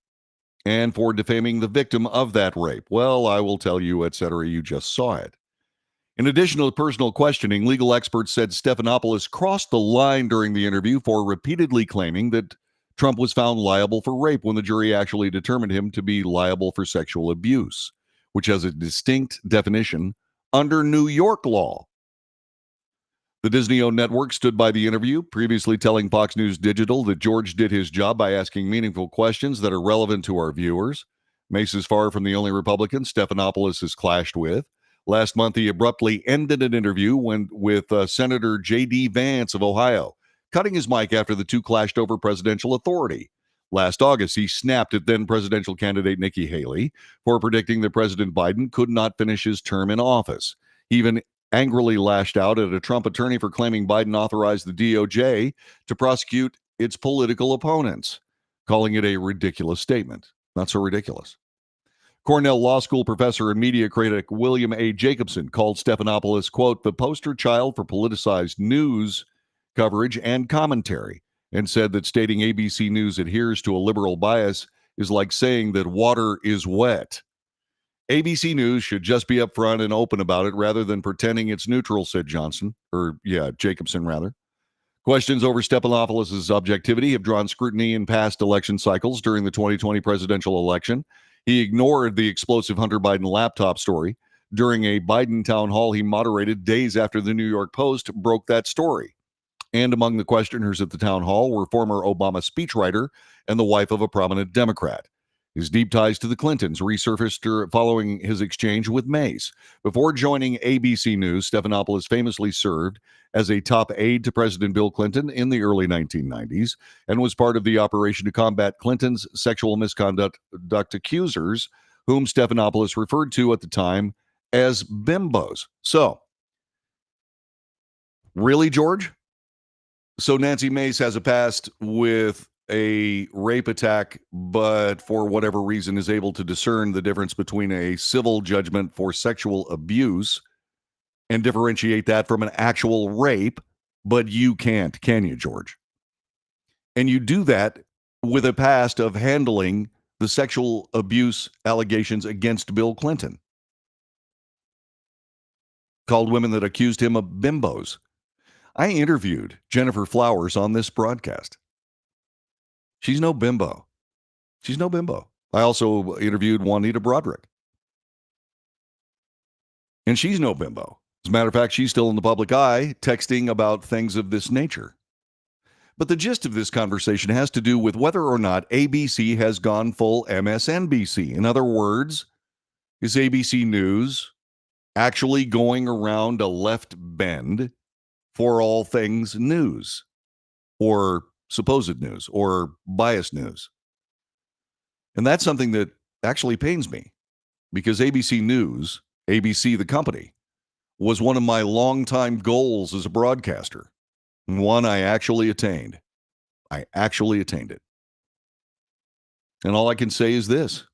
and for defaming the victim of that rape. Well, I will tell you, etc. You just saw it. In addition to personal questioning, legal experts said Stephanopoulos crossed the line during the interview for repeatedly claiming that Trump was found liable for rape when the jury actually determined him to be liable for sexual abuse, which has a distinct definition under New York law. The Disney-owned network stood by the interview, previously telling Fox News Digital that George did his job by asking meaningful questions that are relevant to our viewers. Mace is far from the only Republican Stephanopoulos has clashed with. Last month, he abruptly ended an interview with Senator J.D. Vance of Ohio, cutting his mic after the two clashed over presidential authority. Last August, he snapped at then presidential candidate Nikki Haley for predicting that President Biden could not finish his term in office. He even angrily lashed out at a Trump attorney for claiming Biden authorized the DOJ to prosecute its political opponents, calling it a ridiculous statement. Not so ridiculous. Cornell Law School professor and media critic William A. Jacobson called Stephanopoulos, quote, the poster child for politicized news coverage and commentary, and said that stating ABC News adheres to a liberal bias is like saying that water is wet. ABC News should just be upfront and open about it rather than pretending it's neutral, said Jacobson rather. Questions over Stephanopoulos' objectivity have drawn scrutiny in past election cycles. During the 2020 presidential election, he ignored the explosive Hunter Biden laptop story. During a Biden town hall he moderated days after the New York Post broke that story. And among the questioners at the town hall were former Obama speechwriter and the wife of a prominent Democrat. His deep ties to the Clintons resurfaced following his exchange with Mace. Before joining ABC News, Stephanopoulos famously served as a top aide to President Bill Clinton in the early 1990s and was part of the operation to combat Clinton's sexual misconduct accusers, whom Stephanopoulos referred to at the time as bimbos. So, really, George? So Nancy Mace has a past with a rape attack, but for whatever reason is able to discern the difference between a civil judgment for sexual abuse and differentiate that from an actual rape, but you can't, can you, George? And you do that with a past of handling the sexual abuse allegations against Bill Clinton. Called women that accused him of bimbos. I interviewed Jennifer Flowers on this broadcast. She's no bimbo. She's no bimbo. I also interviewed Juanita Broderick. And she's no bimbo. As a matter of fact, she's still in the public eye, texting about things of this nature. But the gist of this conversation has to do with whether or not ABC has gone full MSNBC. In other words, is ABC News actually going around a left bend for all things news, or supposed news, or biased news? And that's something that actually pains me, because ABC News, ABC the company, was one of my longtime goals as a broadcaster, and one I actually attained. I actually attained it. And all I can say is this,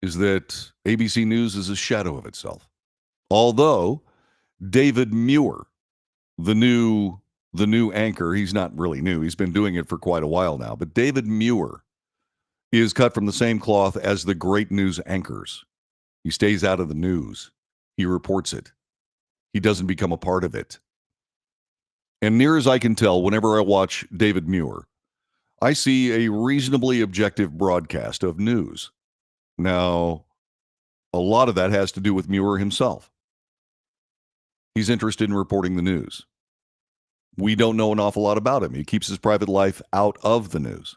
is that ABC News is a shadow of itself. Although David Muir, the new anchor, he's not really new, he's been doing it for quite a while now, but David Muir is cut from the same cloth as the great news anchors. He stays out of the news. He reports it. He doesn't become a part of it. And near as I can tell, whenever I watch David Muir, I see a reasonably objective broadcast of news. Now, a lot of that has to do with Muir himself. He's interested in reporting the news. We don't know an awful lot about him. He keeps his private life out of the news.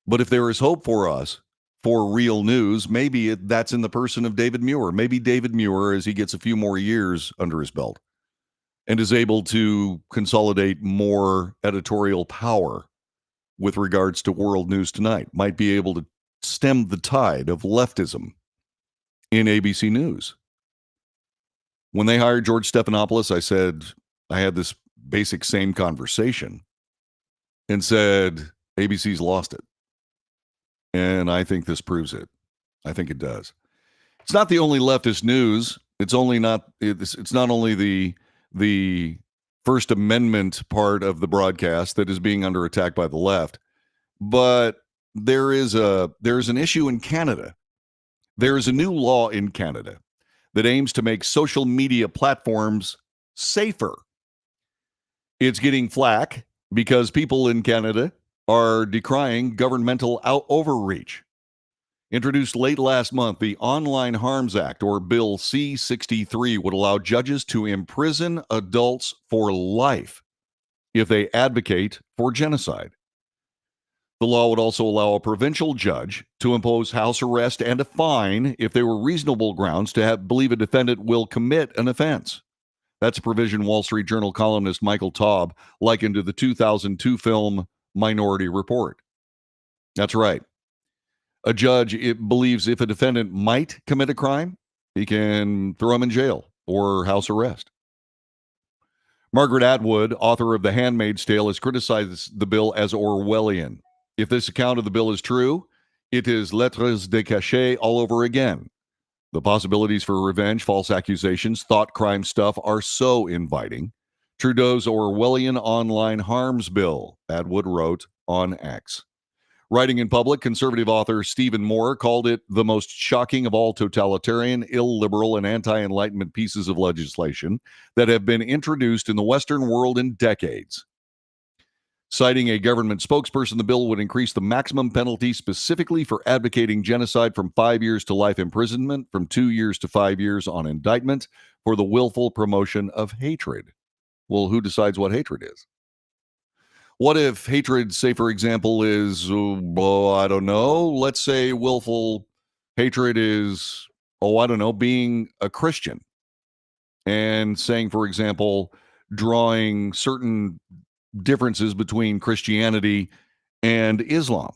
But if there is hope for us, for real news, maybe that's in the person of David Muir. Maybe David Muir, as he gets a few more years under his belt and is able to consolidate more editorial power with regards to World News Tonight, might be able to stem the tide of leftism in ABC News. When they hired George Stephanopoulos, I said, I had this basic same conversation and said, ABC's lost it. And I think this proves it. I think it does. It's not the only leftist news. It's not only the First Amendment part of the broadcast that is being under attack by the left, but there's an issue in Canada. There is a new law in Canada that aims to make social media platforms safer. It's getting flack because people in Canada are decrying governmental overreach. Introduced late last month, the Online Harms Act, or Bill C-63, would allow judges to imprison adults for life if they advocate for genocide. The law would also allow a provincial judge to impose house arrest and a fine if there were reasonable grounds to believe a defendant will commit an offense. That's a provision Wall Street Journal columnist Michael Taub likened to the 2002 film Minority Report. That's right. A judge believes if a defendant might commit a crime, he can throw him in jail or house arrest. Margaret Atwood, author of The Handmaid's Tale, has criticized the bill as Orwellian. If this account of the bill is true, it is lettres de cachet all over again. The possibilities for revenge, false accusations, thought crime stuff are so inviting. Trudeau's Orwellian online harms bill, Atwood wrote on X. Writing in public, conservative author Stephen Moore called it the most shocking of all totalitarian, illiberal, and anti-Enlightenment pieces of legislation that have been introduced in the Western world in decades. Citing a government spokesperson, the bill would increase the maximum penalty specifically for advocating genocide from 5 years to life imprisonment, from 2 years to 5 years on indictment for the willful promotion of hatred. Well, who decides what hatred is? What if hatred, say, for example, is, I don't know, let's say willful hatred is, being a Christian and saying, for example, drawing certain differences between Christianity and Islam.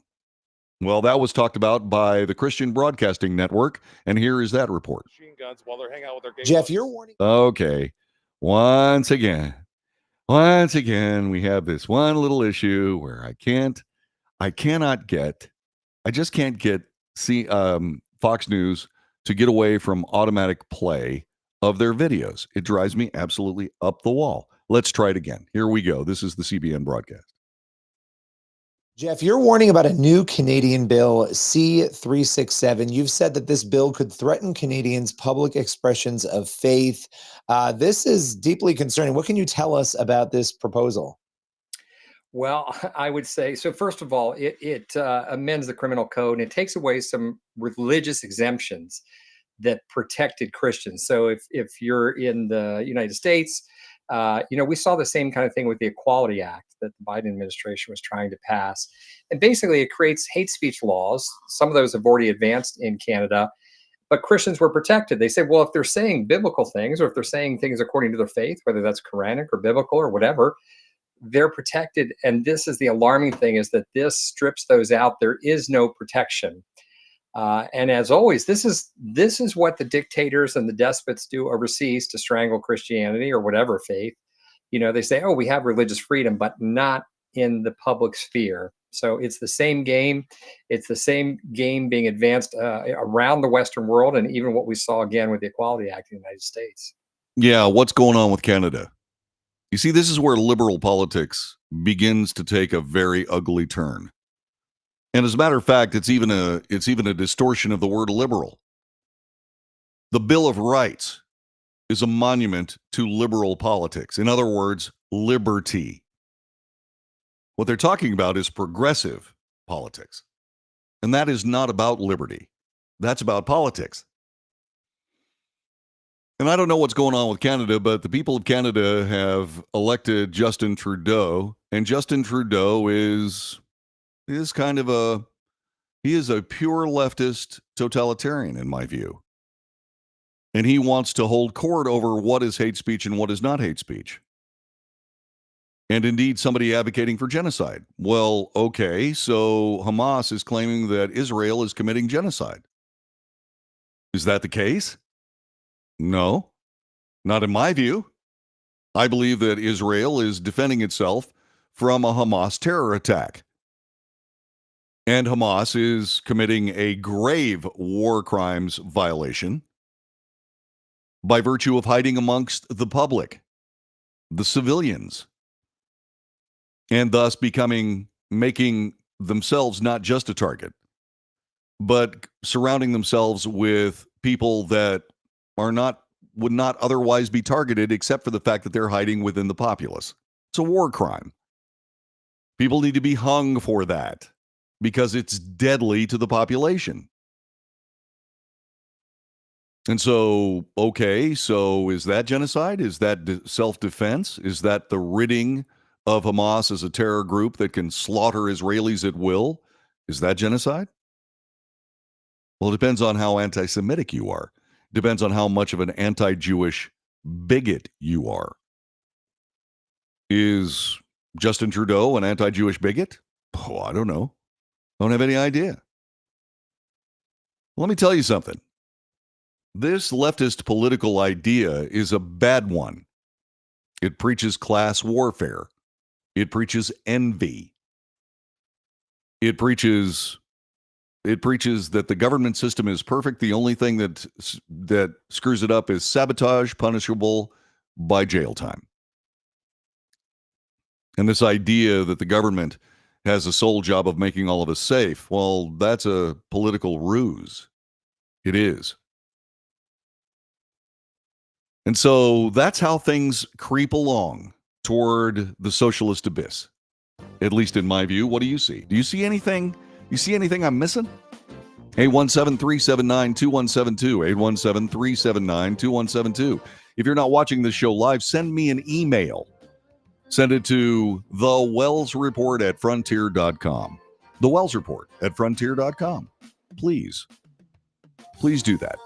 Well, that was talked about by the Christian Broadcasting Network, and here is that report. Guns while they're hanging out with their Jeff, you're warning. Okay. Once again, we have this one little issue where I just can't get Fox News to get away from automatic play of their videos. It drives me absolutely up the wall. Let's try it again. Here we go. This is the CBN broadcast. Jeff, you're warning about a new Canadian bill, C-367. You've said that this bill could threaten Canadians' public expressions of faith. This is deeply concerning. What can you tell us about this proposal? Well, I would say, so first of all, it amends the criminal code and it takes away some religious exemptions that protected Christians. So if you're in the United States, we saw the same kind of thing with the Equality Act that the Biden administration was trying to pass. And basically it creates hate speech laws. Some of those have already advanced in Canada, but Christians were protected. They said, well, if they're saying biblical things or if they're saying things according to their faith, whether that's Quranic or biblical or whatever, they're protected. And this is the alarming thing, is that this strips those out. There is no protection. And as always, this is what the dictators and the despots do overseas to strangle Christianity or whatever faith. They say, oh, we have religious freedom, but not in the public sphere. So it's the same game. It's the same game being advanced around the Western world, and even what we saw again with the Equality Act in the United States. Yeah, what's going on with Canada? You see, this is where liberal politics begins to take a very ugly turn. And as a matter of fact, it's even a distortion of the word liberal. The Bill of Rights is a monument to liberal politics. In other words, liberty. What they're talking about is progressive politics. And that is not about liberty. That's about politics. And I don't know what's going on with Canada, but the people of Canada have elected Justin Trudeau, and Justin Trudeau is kind of he is a pure leftist totalitarian in my view. And he wants to hold court over what is hate speech and what is not hate speech. And indeed, somebody advocating for genocide. Well, okay, so Hamas is claiming that Israel is committing genocide. Is that the case? No, not in my view. I believe that Israel is defending itself from a Hamas terror attack. And Hamas is committing a grave war crimes violation by virtue of hiding amongst the public, the civilians, and thus making themselves not just a target, but surrounding themselves with people that would not otherwise be targeted except for the fact that they're hiding within the populace. It's a war crime. People need to be hung for that because it's deadly to the population. And so, okay, so is that genocide? Is that self-defense? Is that the ridding of Hamas as a terror group that can slaughter Israelis at will? Is that genocide? Well, it depends on how anti-Semitic you are. It depends on how much of an anti-Jewish bigot you are. Is Justin Trudeau an anti-Jewish bigot? Oh, I don't know. I don't have any idea. Let me tell you something. This leftist political idea is a bad one. It preaches class warfare. It preaches envy. It preaches that the government system is perfect. The only thing that screws it up is sabotage, punishable by jail time. And this idea that the government has a sole job of making all of us safe, well, that's a political ruse. It is. And so that's how things creep along toward the socialist abyss. At least in my view. What do you see? Do you see anything? You see anything I'm missing? 817-379-2172. 817-379-2172. If you're not watching this show live, send me an email. Send it to thewellsreport@frontier.com. The Wells Report at frontier.com. Please do that.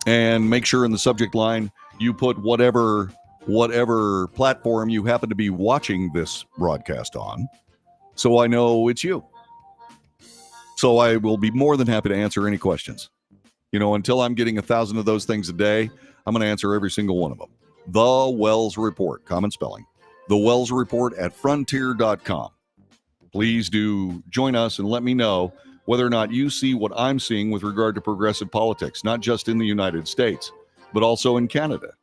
And make sure in the subject line you put whatever platform you happen to be watching this broadcast on, so I know it's you. So I will be more than happy to answer any questions. Until I'm getting 1,000 of those things a day, I'm going to answer every single one of them. The Wells Report, common spelling. The Wells Report at frontier.com. Please do join us and let me know whether or not you see what I'm seeing with regard to progressive politics, not just in the United States, but also in Canada.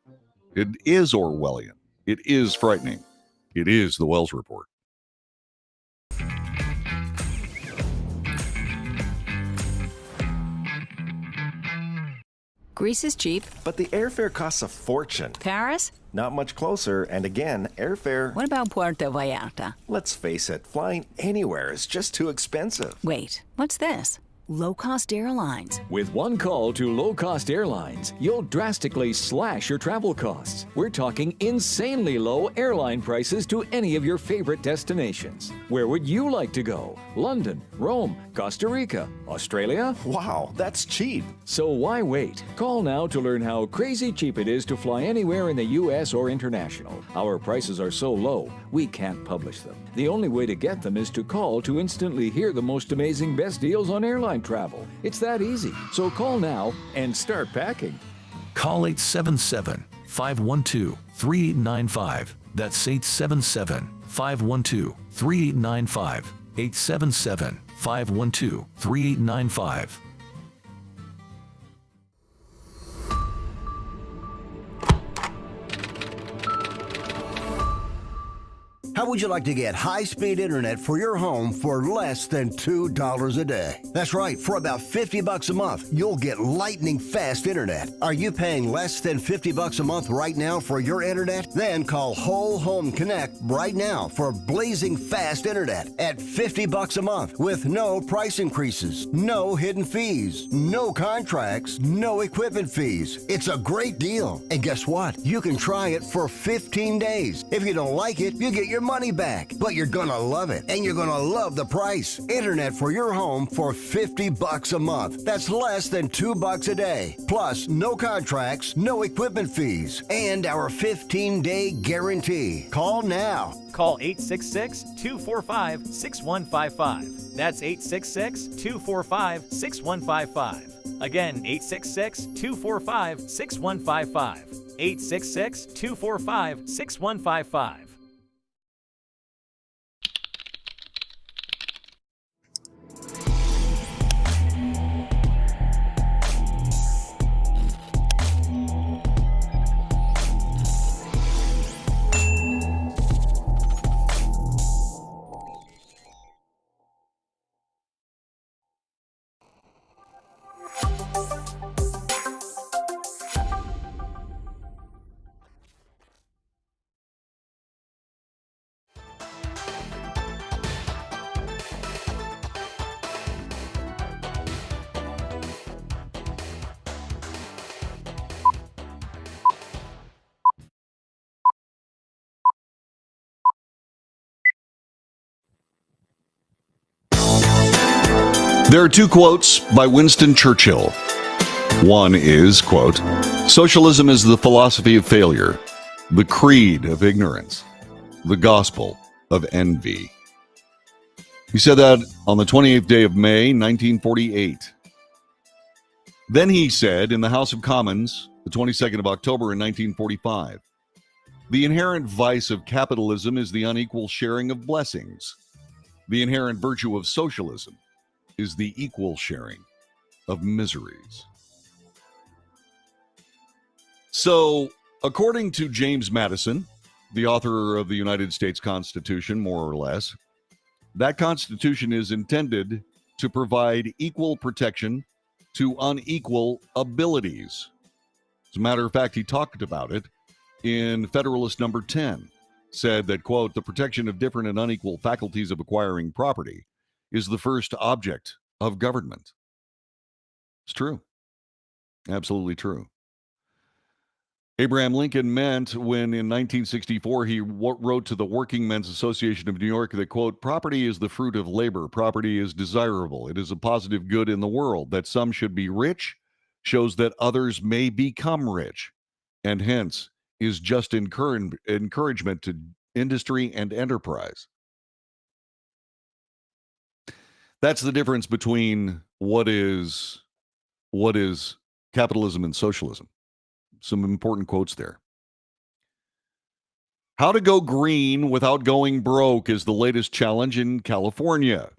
It is Orwellian. It is frightening. It is the Wells Report. Greece is cheap. But the airfare costs a fortune. Paris? Not much closer, and again, airfare... What about Puerto Vallarta? Let's face it, flying anywhere is just too expensive. Wait, what's this? Low-cost airlines. With one call to low-cost airlines, you'll drastically slash your travel costs. We're talking insanely low airline prices to any of your favorite destinations. Where would you like to go? London, Rome, Costa Rica, Australia? Wow, that's cheap. So why wait? Call now to learn how crazy cheap it is to fly anywhere in the U.S. or international. Our prices are so low, we can't publish them. The only way to get them is to call to instantly hear the most amazing best deals on airline travel. It's that easy. So call now and start packing. Call 877-512-3895. That's 877-512-3895. 877-512-3895. How would you like to get high-speed internet for your home for less than $2 a day? That's right, for about $50 a month, you'll get lightning fast internet. Are you paying less than $50 a month right now for your internet? Then call Whole Home Connect right now for blazing fast internet at $50 a month with no price increases, no hidden fees, no contracts, no equipment fees. It's a great deal. And guess what? You can try it for 15 days. If you don't like it, you get your money back, but you're gonna love it, and you're gonna love the price. Internet for your home for $50 a month. That's less than $2 a day. Plus, no contracts, no equipment fees, and our 15-day guarantee. Call now. Call 866-245-6155. That's 866-245-6155. Again, 866-245-6155. 866-245-6155. There are two quotes by Winston Churchill. One is, quote, "Socialism is the philosophy of failure, the creed of ignorance, the gospel of envy." He said that on the 28th day of May, 1948. Then he said in the House of Commons, the 22nd of October in 1945, "The inherent vice of capitalism is the unequal sharing of blessings. The inherent virtue of socialism is the equal sharing of miseries." So, according to James Madison, the author of the United States Constitution, more or less, that Constitution is intended to provide equal protection to unequal abilities. As a matter of fact, he talked about it in Federalist Number 10, said that, quote, "The protection of different and unequal faculties of acquiring property is the first object of government." It's true. Absolutely true. Abraham Lincoln meant when in 1964 he wrote to the Working Men's Association of New York that, quote, "Property is the fruit of labor. Property is desirable. It is a positive good in the world. That some should be rich shows that others may become rich, and hence is just encouragement to industry and enterprise." That's the difference between what is capitalism and socialism. Some important quotes there. How to go green without going broke is the latest challenge in California.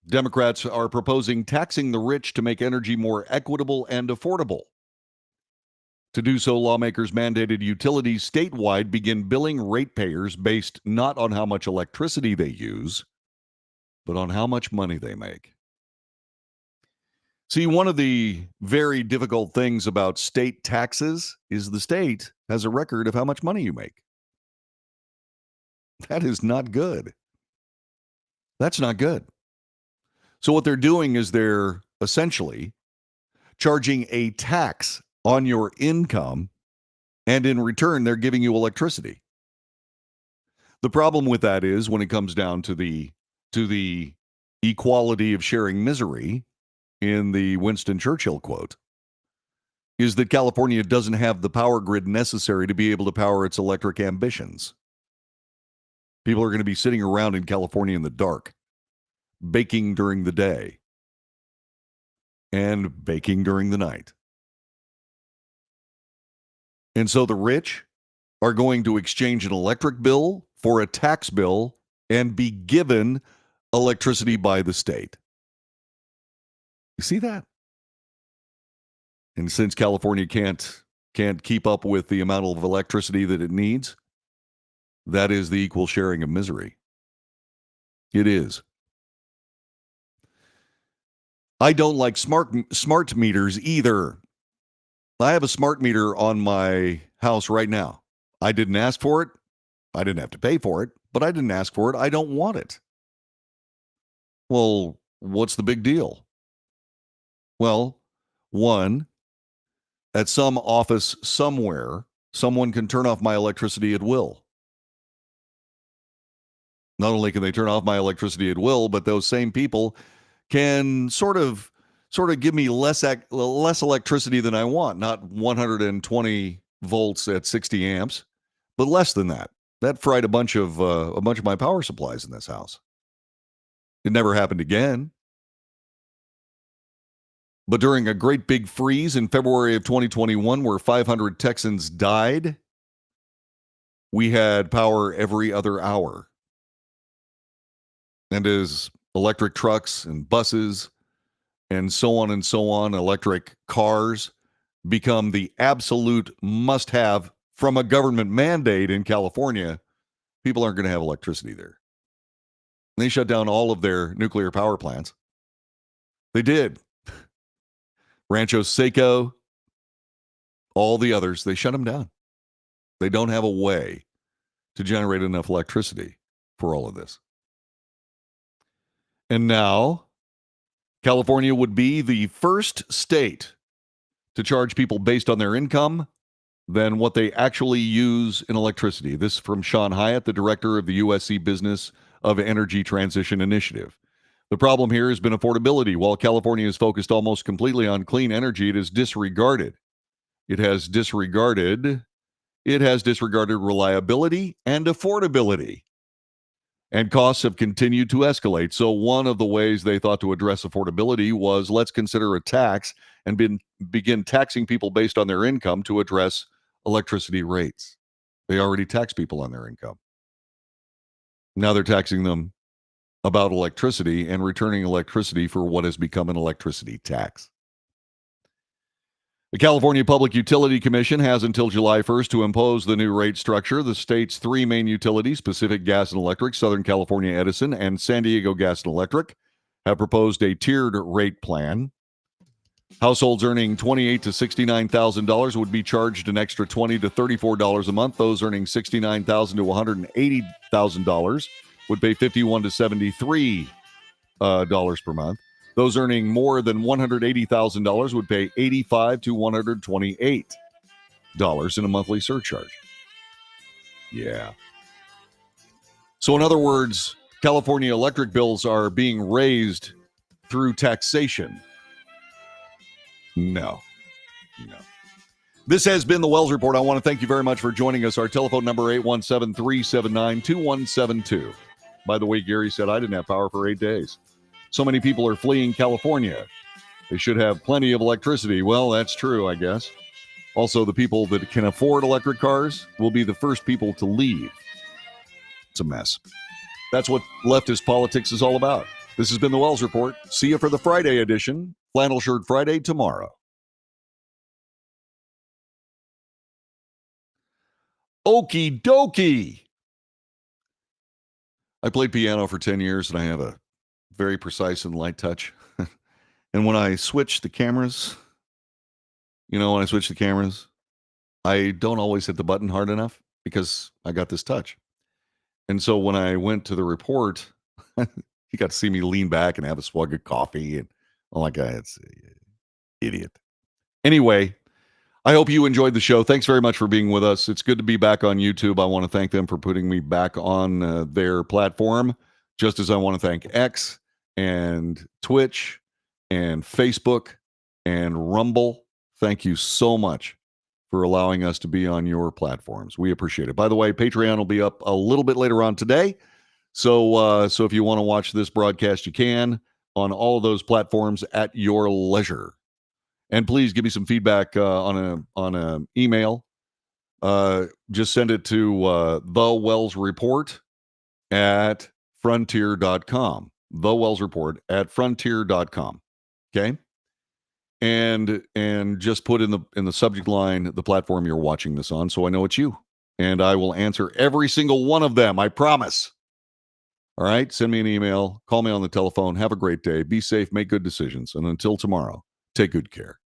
Democrats are proposing taxing the rich to make energy more equitable and affordable. To do so, lawmakers mandated utilities statewide begin billing ratepayers based not on how much electricity they use, but on how much money they make. See, one of the very difficult things about state taxes is the state has a record of how much money you make. That is not good. That's not good. So what they're doing is they're essentially charging a tax on your income, and in return, they're giving you electricity. The problem with that is when it comes down to the equality of sharing misery in the Winston Churchill quote, is that California doesn't have the power grid necessary to be able to power its electric ambitions. People are going to be sitting around in California in the dark, baking during the day and baking during the night. And so the rich are going to exchange an electric bill for a tax bill and be given electricity by the state. You see that? And since California can't keep up with the amount of electricity that it needs, that is the equal sharing of misery. It is. I don't like smart meters either. I have a smart meter on my house right now. I didn't ask for it. I didn't have to pay for it, but I didn't ask for it. I don't want it. Well, what's the big deal? Well, one, at some office somewhere, someone can turn off my electricity at will. Not only can they turn off my electricity at will, but those same people can sort of give me less electricity than I want. Not 120 volts at 60 amps, but less than that. That fried a bunch of my power supplies in this house. It never happened again. But during a great big freeze in February of 2021, where 500 Texans died, we had power every other hour. And as electric trucks and buses and so on, electric cars become the absolute must-have from a government mandate in California, people aren't going to have electricity there. They shut down all of their nuclear power plants. They did. Rancho Seco, all the others, they shut them down. They don't have a way to generate enough electricity for all of this. And now, California would be the first state to charge people based on their income than what they actually use in electricity. This is from Sean Hyatt, the director of the USC Business of Energy Transition Initiative. The problem here has been affordability. While California is focused almost completely on clean energy, it has disregarded reliability and affordability. And costs have continued to escalate. So one of the ways they thought to address affordability was, let's consider a tax and begin taxing people based on their income to address electricity rates. They already tax people on their income. Now they're taxing them about electricity and returning electricity for what has become an electricity tax. The California Public Utility Commission has until July 1st to impose the new rate structure. The state's three main utilities, Pacific Gas and Electric, Southern California Edison, and San Diego Gas and Electric, have proposed a tiered rate plan. Households earning $28,000 to $69,000 would be charged an extra $20 to $34 a month. Those earning $69,000 to $180,000 would pay $51 to $73 per month. Those earning more than $180,000 would pay $85 to $128 in a monthly surcharge. Yeah. So in other words, California electric bills are being raised through taxation. No. This has been the Wells Report. I want to thank you very much for joining us. Our telephone number 817-379-2172. By the way, Gary said I didn't have power for 8 days. so many people are fleeing California. They should have plenty of electricity. Well, that's true, I guess. Also, the people that can afford electric cars will be the first people to leave. It's a mess. That's what leftist politics is all about. This has been the Wells Report. See you for the Friday edition. Flannel Shirt Friday tomorrow. Okie dokie. I played piano for 10 years, and I have a very precise and light touch. And when I switch the cameras, I don't always hit the button hard enough because I got this touch. And so when I went to the report, you got to see me lean back and have a swig of coffee. And oh my God, it's idiot. Anyway, I hope you enjoyed the show. Thanks very much for being with us. It's good to be back on YouTube. I want to thank them for putting me back on their platform, just as I want to thank X and Twitch and Facebook and Rumble. Thank you so much for allowing us to be on your platforms. We appreciate it. By the way, Patreon will be up a little bit later on today. So if you want to watch this broadcast, you can on all of those platforms at your leisure. And please give me some feedback on an email. Just send it to thewellsreport@frontier.com. thewellsreport@frontier.com. Okay? And just put in the subject line the platform you're watching this on, so I know it's you. And I will answer every single one of them, I promise. All right? Send me an email. Call me on the telephone. Have a great day. Be safe. Make good decisions. And until tomorrow, take good care.